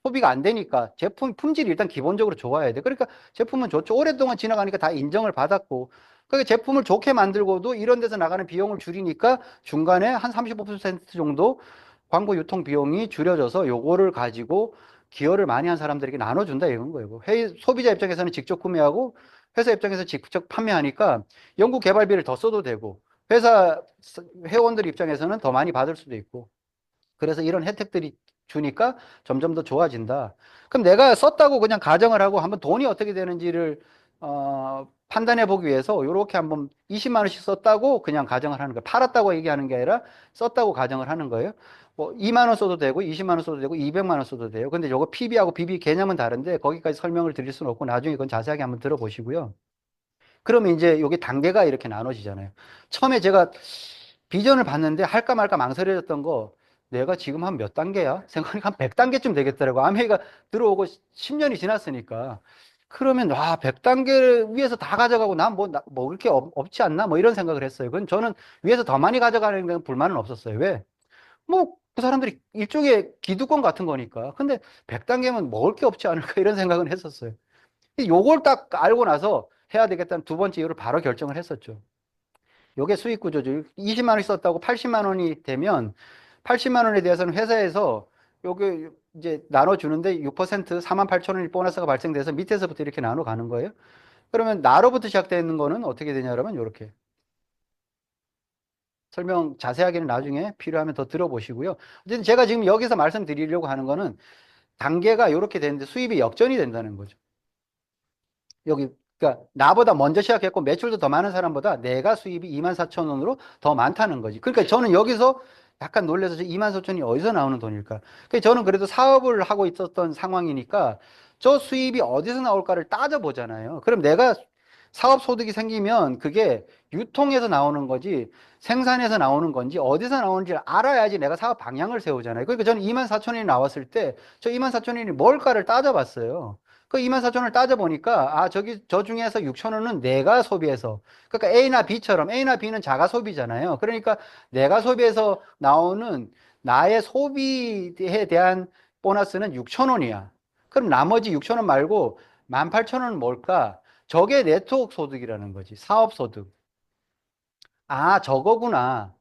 소비가 안 되니까 제품 품질이 일단 기본적으로 좋아야 돼. 그러니까 제품은 좋죠. 오랫동안 지나가니까 다 인정을 받았고. 그러니까 제품을 좋게 만들고도 이런 데서 나가는 비용을 줄이니까 중간에 한 35% 정도 광고 유통 비용이 줄여져서 요거를 가지고 기여를 많이 한 사람들에게 나눠준다 이런 거예요. 소비자 입장에서는 직접 구매하고 회사 입장에서 직접 판매하니까 연구 개발비를 더 써도 되고 회사 회원들 입장에서는 더 많이 받을 수도 있고 그래서 이런 혜택들이 주니까 점점 더 좋아진다. 그럼 내가 썼다고 그냥 가정을 하고 한번 돈이 어떻게 되는지를 판단해 보기 위해서 이렇게 한번 20만 원씩 썼다고 그냥 가정을 하는 거예요. 팔았다고 얘기하는 게 아니라 썼다고 가정을 하는 거예요. 뭐 2만 원 써도 되고 20만 원 써도 되고 200만 원 써도 돼요. 근데 요거 PB하고 BB 개념은 다른데 거기까지 설명을 드릴 수는 없고 나중에 그건 자세하게 한번 들어보시고요. 그러면 이제 여기 단계가 이렇게 나눠지잖아요. 처음에 제가 비전을 봤는데 할까 말까 망설여졌던 거 내가 지금 한 몇 단계야? 생각하니까 한 100단계쯤 되겠더라고. 아메이가 들어오고 10년이 지났으니까. 그러면, 와, 100단계 위에서 다 가져가고 난 뭐 그렇게 없지 않나? 뭐 이런 생각을 했어요. 그건 저는 위에서 더 많이 가져가는 데는 불만은 없었어요. 왜? 뭐, 그 사람들이 일종의 기득권 같은 거니까. 근데 100단계면 먹을 게 없지 않을까? 이런 생각은 했었어요. 요걸 딱 알고 나서 해야 되겠다는 두 번째 이유를 바로 결정을 했었죠. 요게 수익 구조죠. 20만 원이 썼다고 80만 원이 되면 80만 원에 대해서는 회사에서 요게 이제 나눠주는데 6% 4만 8천 원이 보너스가 발생돼서 밑에서부터 이렇게 나눠가는 거예요. 그러면 나로부터 시작되는 거는 어떻게 되냐 그러면 요렇게 설명 자세하게는 나중에 필요하면 더 들어보시고요. 어쨌든 제가 지금 여기서 말씀드리려고 하는 거는 단계가 이렇게 되는데 수입이 역전이 된다는 거죠. 여기 그러니까 나보다 먼저 시작했고 매출도 더 많은 사람보다 내가 수입이 2만 4천 원으로 더 많다는 거지. 그러니까 저는 여기서 약간 놀라서 2만 4천이 어디서 나오는 돈일까? 그러니까 저는 그래도 사업을 하고 있었던 상황이니까 저 수입이 어디서 나올까를 따져보잖아요. 그럼 내가 사업 소득이 생기면 그게 유통에서 나오는 거지 생산에서 나오는 건지 어디서 나오는지 알아야지 내가 사업 방향을 세우잖아요. 그러니까 저는 2만 4천 원이 나왔을 때 저 2만 4천 원이 뭘까를 따져봤어요. 그 2만 4천 원을 따져보니까, 아, 저 중에서 6천 원은 내가 소비해서. 그러니까 A나 B처럼, A나 B는 자가 소비잖아요. 그러니까 내가 소비해서 나오는 나의 소비에 대한 보너스는 6천 원이야. 그럼 나머지 6천 원 말고 18,000 원은 뭘까? 저게 네트워크 소득이라는 거지. 사업 소득. 아, 저거구나.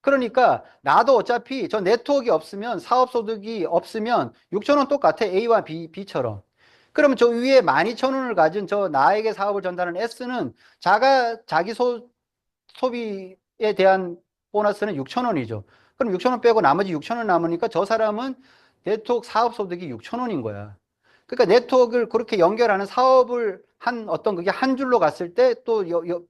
그러니까 나도 어차피 저 네트워크가 없으면 사업 소득이 없으면 6천 원 똑같아. A와 B처럼. 그러면 저 위에 12,000원을 가진 저 나에게 사업을 전달하는 S는 자기 소비에 대한 보너스는 6천 원이죠. 그럼 6천 원 빼고 나머지 6천 원 남으니까 저 사람은 네트워크 사업 소득이 6천 원인 거야. 그러니까 네트워크를 그렇게 연결하는 사업을 한 어떤 그게 한 줄로 갔을 때 또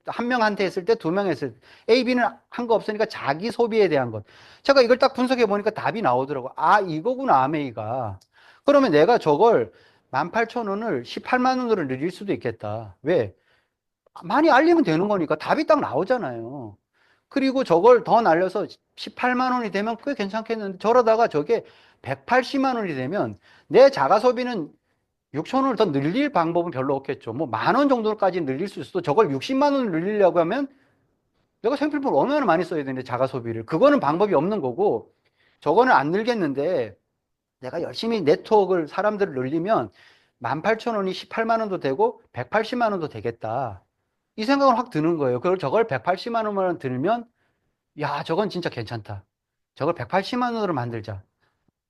한 명한테 했을 때 두 명 했을 때 A, B는 한 거 없으니까 자기 소비에 대한 것. 제가 이걸 딱 분석해 보니까 답이 나오더라고. 아, 이거구나, 아메이가. 그러면 내가 저걸 18,000원을 18만 원으로 늘릴 수도 있겠다. 왜? 많이 알리면 되는 거니까 답이 딱 나오잖아요. 그리고 저걸 더 날려서 18만 원이 되면 꽤 괜찮겠는데 저러다가 저게 180만 원이 되면 내 자가 소비는 6천 원을 더 늘릴 방법은 별로 없겠죠. 뭐 만 원 정도까지 늘릴 수 있어도 저걸 60만 원을 늘리려고 하면 내가 생필품을 얼마나 많이 써야 되는데 자가 소비를. 그거는 방법이 없는 거고 저거는 안 늘겠는데 내가 열심히 네트워크를 사람들을 늘리면 18,000원이 18만 원도 되고 180만 원도 되겠다. 이 생각은 확 드는 거예요. 그걸 저걸 180만 원만 들면 야, 저건 진짜 괜찮다. 저걸 180만 원으로 만들자.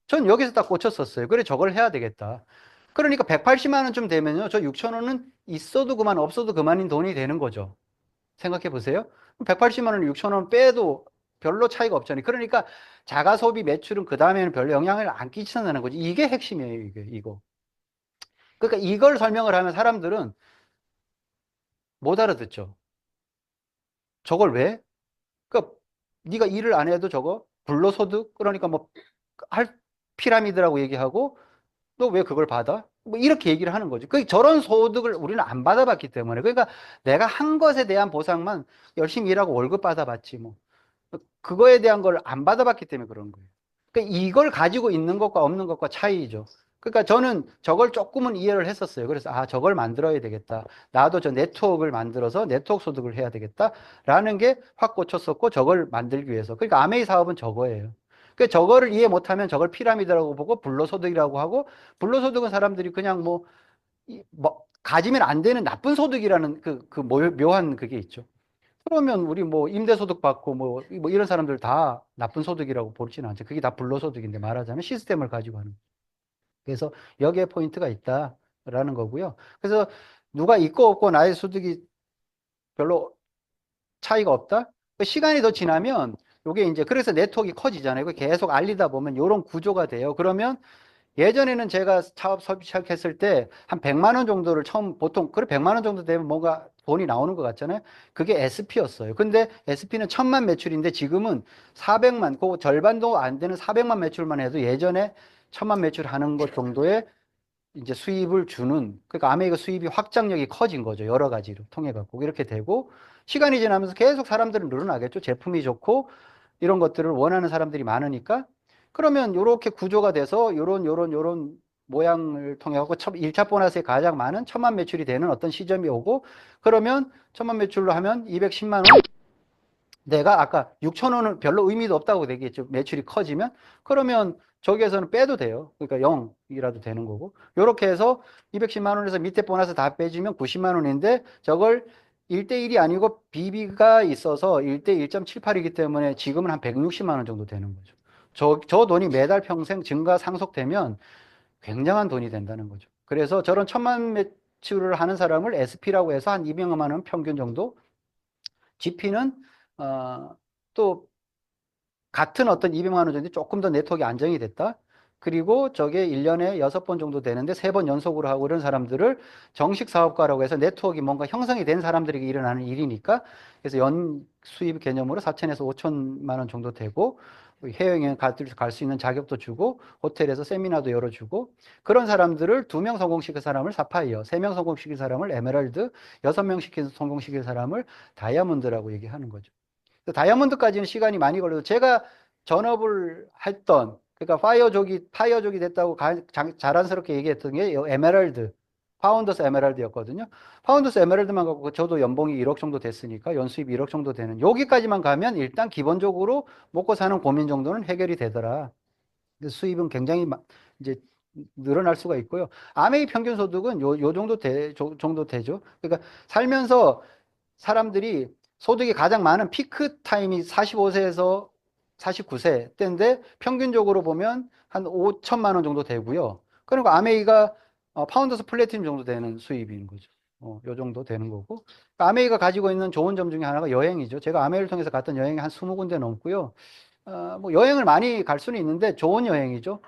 전 여기서 딱 꽂혔었어요. 그래, 저걸 해야 되겠다. 그러니까 180만 원쯤 되면요. 저 6천 원은 있어도 그만, 없어도 그만인 돈이 되는 거죠. 생각해 보세요. 180만 원, 6천 원 빼도 별로 차이가 없잖아요. 그러니까 자가 소비 매출은 그 다음에는 별로 영향을 안 끼친다는 거지. 이게 핵심이에요, 이거. 그러니까 이걸 설명을 하면 사람들은 못 알아듣죠. 저걸 왜? 그러니까 네가 일을 안 해도 저거 불로소득 그러니까 뭐 할 피라미드라고 얘기하고 너 왜 그걸 받아? 뭐 이렇게 얘기를 하는 거죠. 그 저런 소득을 우리는 안 받아봤기 때문에 그러니까 내가 한 것에 대한 보상만 열심히 일하고 월급 받아봤지 뭐 그거에 대한 걸 안 받아봤기 때문에 그런 거예요. 그러니까 이걸 가지고 있는 것과 없는 것과 차이죠. 그러니까 저는 저걸 조금은 이해를 했었어요. 그래서 아, 저걸 만들어야 되겠다. 나도 저 네트워크를 만들어서 네트워크 소득을 해야 되겠다라는 게 확 꽂혔었고 저걸 만들기 위해서. 그러니까 아메이 사업은 저거예요. 그 저거를 이해 못하면 저걸 피라미드라고 보고 불로소득이라고 하고 불로소득은 사람들이 그냥 뭐 가지면 안 되는 나쁜 소득이라는 그 묘한 그게 있죠. 그러면 우리 뭐 임대소득 받고 뭐 이런 사람들 다 나쁜 소득이라고 보지는 않죠. 그게 다 불로소득인데 말하자면 시스템을 가지고 하는. 그래서 여기에 포인트가 있다라는 거고요. 그래서 누가 있고 없고 나의 소득이 별로 차이가 없다? 그 시간이 더 지나면 요게 이제 그래서 네트워크가 커지잖아요. 이거 계속 알리다 보면 요런 구조가 돼요. 그러면 예전에는 제가 사업 시작했을 때 한 100만 원 정도를 처음 보통 그래 100만 원 정도 되면 뭔가 돈이 나오는 것 같잖아요. 그게 SP였어요. 근데 SP는 1000만 매출인데 지금은 400만, 그 절반도 안 되는 400만 매출만 해도 예전에 1000만 매출 하는 것 정도의 이제 수입을 주는 그러니까 아메이가 수입이 확장력이 커진 거죠. 여러 가지로 통해 갖고 이렇게 되고 시간이 지나면서 계속 사람들은 늘어나겠죠. 제품이 좋고 이런 것들을 원하는 사람들이 많으니까 그러면 이렇게 구조가 돼서 요런 모양을 통해 갖고 1차 보너스에 가장 많은 1,000만 매출이 되는 어떤 시점이 오고, 그러면 1,000만 매출로 하면 210만 원, 내가 아까 6천 원은 별로 의미도 없다고 되겠죠. 매출이 커지면. 그러면 저기에서는 빼도 돼요. 그러니까 0이라도 되는 거고. 요렇게 해서 210만 원에서 밑에 보너스 다 빼주면 90만 원인데, 저걸 1대1이 아니고 BB가 있어서 1대 1.78이기 때문에 지금은 한 160만 원 정도 되는 거죠. 저 돈이 매달 평생 증가 상속되면 굉장한 돈이 된다는 거죠. 그래서 저런 1,000만 매출을 하는 사람을 SP라고 해서 한 200만 원 평균 정도, GP는 또 같은 어떤 200만 원 정도 조금 더 네트워크가 안정이 됐다. 그리고 저게 1년에 6번 정도 되는데 3번 연속으로 하고 이런 사람들을 정식 사업가라고 해서 네트워크가 뭔가 형성이 된 사람들에게 일어나는 일이니까, 그래서 연 수입 개념으로 4천에서 5천만 원 정도 되고, 해외여행 갈 수 있는 자격도 주고, 호텔에서 세미나도 열어주고, 그런 사람들을 2명 성공시킨 사람을 사파이어, 3명 성공시킨 사람을 에메랄드, 6명 성공시킨 사람을 다이아몬드라고 얘기하는 거죠. 다이아몬드까지는 시간이 많이 걸려도, 제가 전업을 했던, 그러니까 파이어족이 됐다고 자랑스럽게 얘기했던 게 에메랄드, 파운더스 에메랄드였거든요. 파운더스 에메랄드만 갖고 저도 연봉이 1억 정도 됐으니까 연수입 1억 정도 되는, 여기까지만 가면 일단 기본적으로 먹고 사는 고민 정도는 해결이 되더라. 수입은 굉장히 이제 늘어날 수가 있고요. 아메이 평균 소득은 요 정도 되죠. 그러니까 살면서 사람들이 소득이 가장 많은 피크 타임이 45세에서 49세 때인데, 평균적으로 보면 한 5천만 원 정도 되고요. 그리고 아메이가 파운더스 플래티넘 정도 되는 수입인 거죠. 요 정도 되는 거고. 아메이가 가지고 있는 좋은 점 중에 하나가 여행이죠. 제가 아메이를 통해서 갔던 여행이 한 20군데 넘고요. 뭐 여행을 많이 갈 수는 있는데 좋은 여행이죠.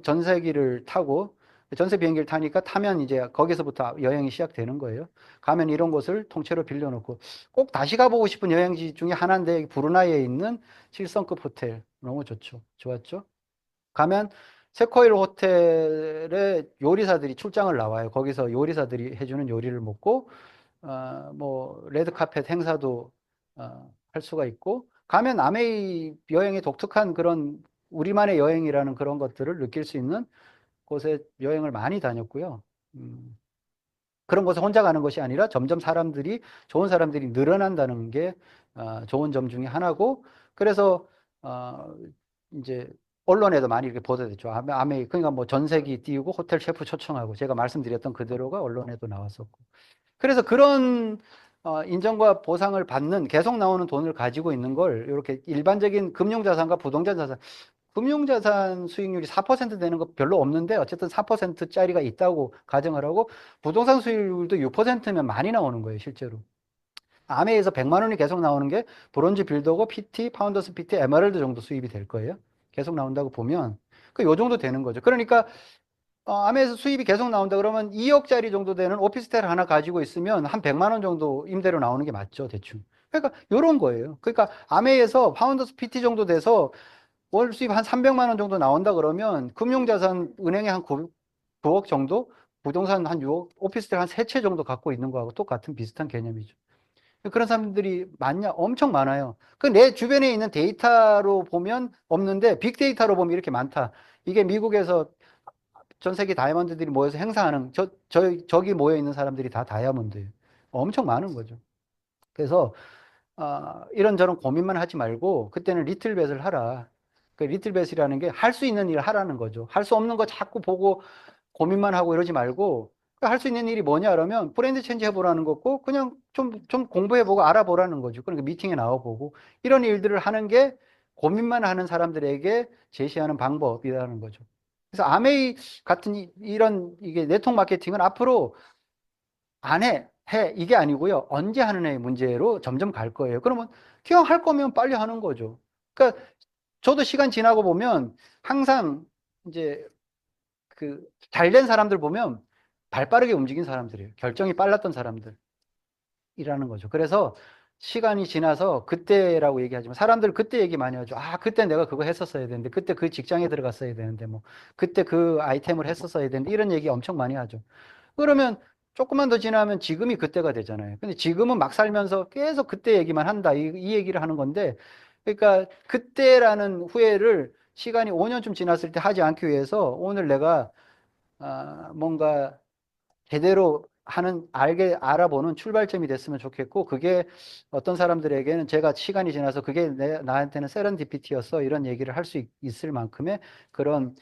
전세기를 타고, 전세 비행기를 타면 이제 거기서부터 여행이 시작되는 거예요. 가면 이런 곳을 통째로 빌려놓고, 꼭 다시 가보고 싶은 여행지 중에 하나인데, 브루나이에 있는 7성급 호텔 너무 좋았죠. 가면 세코일 호텔에 요리사들이 출장을 나와요. 거기서 요리사들이 해주는 요리를 먹고, 뭐 레드카펫 행사도 할 수가 있고, 가면 아메이 여행의 독특한 그런 우리만의 여행이라는 그런 것들을 느낄 수 있는 곳에 여행을 많이 다녔고요. 그런 곳에 혼자 가는 것이 아니라 점점 좋은 사람들이 늘어난다는 게 좋은 점 중에 하나고, 그래서 어, 이제 언론에도 많이 이렇게 보도됐죠. 그러니까 뭐 전세기 띄우고 호텔 셰프 초청하고, 제가 말씀드렸던 그대로가 언론에도 나왔었고. 그래서 그런 인정과 보상을 받는, 계속 나오는 돈을 가지고 있는 걸, 이렇게 일반적인 금융자산과 부동산 자산, 금융자산 수익률이 4% 되는 거 별로 없는데, 어쨌든 4%짜리가 있다고 가정을 하고, 부동산 수익률도 6%면 많이 나오는 거예요, 실제로. 아메에서 100만 원이 계속 나오는 게 브론즈 빌더고 PT, 파운더스 PT, 에메랄드 정도 수입이 될 거예요. 계속 나온다고 보면 요 정도 되는 거죠. 그러니까 아메에서 수입이 계속 나온다 그러면 2억짜리 정도 되는 오피스텔 하나 가지고 있으면 한 100만 원 정도 임대료 나오는 게 맞죠, 대충. 그러니까 요런 거예요. 그러니까 아메에서 파운더스 PT 정도 돼서 월 수입 한 300만 원 정도 나온다 그러면, 금융자산 은행에 한 9억 정도, 부동산 한 6억, 오피스텔 한 3채 정도 갖고 있는 거하고 똑같은 비슷한 개념이죠. 그런 사람들이 많냐? 엄청 많아요. 그 내 주변에 있는 데이터로 보면 없는데, 빅데이터로 보면 이렇게 많다. 이게 미국에서 전 세계 다이아몬드들이 모여서 행사하는, 저기 모여 있는 사람들이 다 다이아몬드예요. 엄청 많은 거죠. 그래서 이런저런 고민만 하지 말고, 그때는 리틀벳을 하라. 그 리틀벳이라는 게 할 수 있는 일을 하라는 거죠. 할 수 없는 거 자꾸 보고 고민만 하고 이러지 말고, 할 수 있는 일이 뭐냐 그러면 브랜드 체인지 해보라는 거고, 그냥 좀 공부해보고 알아보라는 거죠. 그러니까 미팅에 나와보고, 이런 일들을 하는 게 고민만 하는 사람들에게 제시하는 방법이라는 거죠. 그래서 아메이 같은 이게 네트워크 마케팅은 앞으로 안 해, 이게 아니고요. 언제 하느냐의 문제로 점점 갈 거예요. 그러면 그냥 할 거면 빨리 하는 거죠. 그러니까 저도 시간 지나고 보면 항상 이제 그 잘된 사람들 보면 발 빠르게 움직인 사람들이에요. 결정이 빨랐던 사람들이라는 거죠. 그래서 시간이 지나서 그때라고 얘기하지만, 사람들 그때 얘기 많이 하죠. 그때 내가 그거 했었어야 되는데, 그때 그 직장에 들어갔어야 되는데, 뭐 그때 그 아이템을 했었어야 되는데, 이런 얘기 엄청 많이 하죠. 그러면 조금만 더 지나면 지금이 그때가 되잖아요. 근데 지금은 막 살면서 계속 그때 얘기만 한다. 이 얘기를 하는 건데, 그러니까 그때라는 후회를 시간이 5년쯤 지났을 때 하지 않기 위해서, 오늘 내가 뭔가 제대로 알아보는 출발점이 됐으면 좋겠고, 그게 어떤 사람들에게는 제가 시간이 지나서 그게 나한테는 세렌디피티였어, 이런 얘기를 할 수 있을 만큼의 그런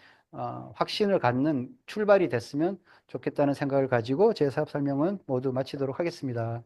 확신을 갖는 출발이 됐으면 좋겠다는 생각을 가지고 제 사업 설명은 모두 마치도록 하겠습니다.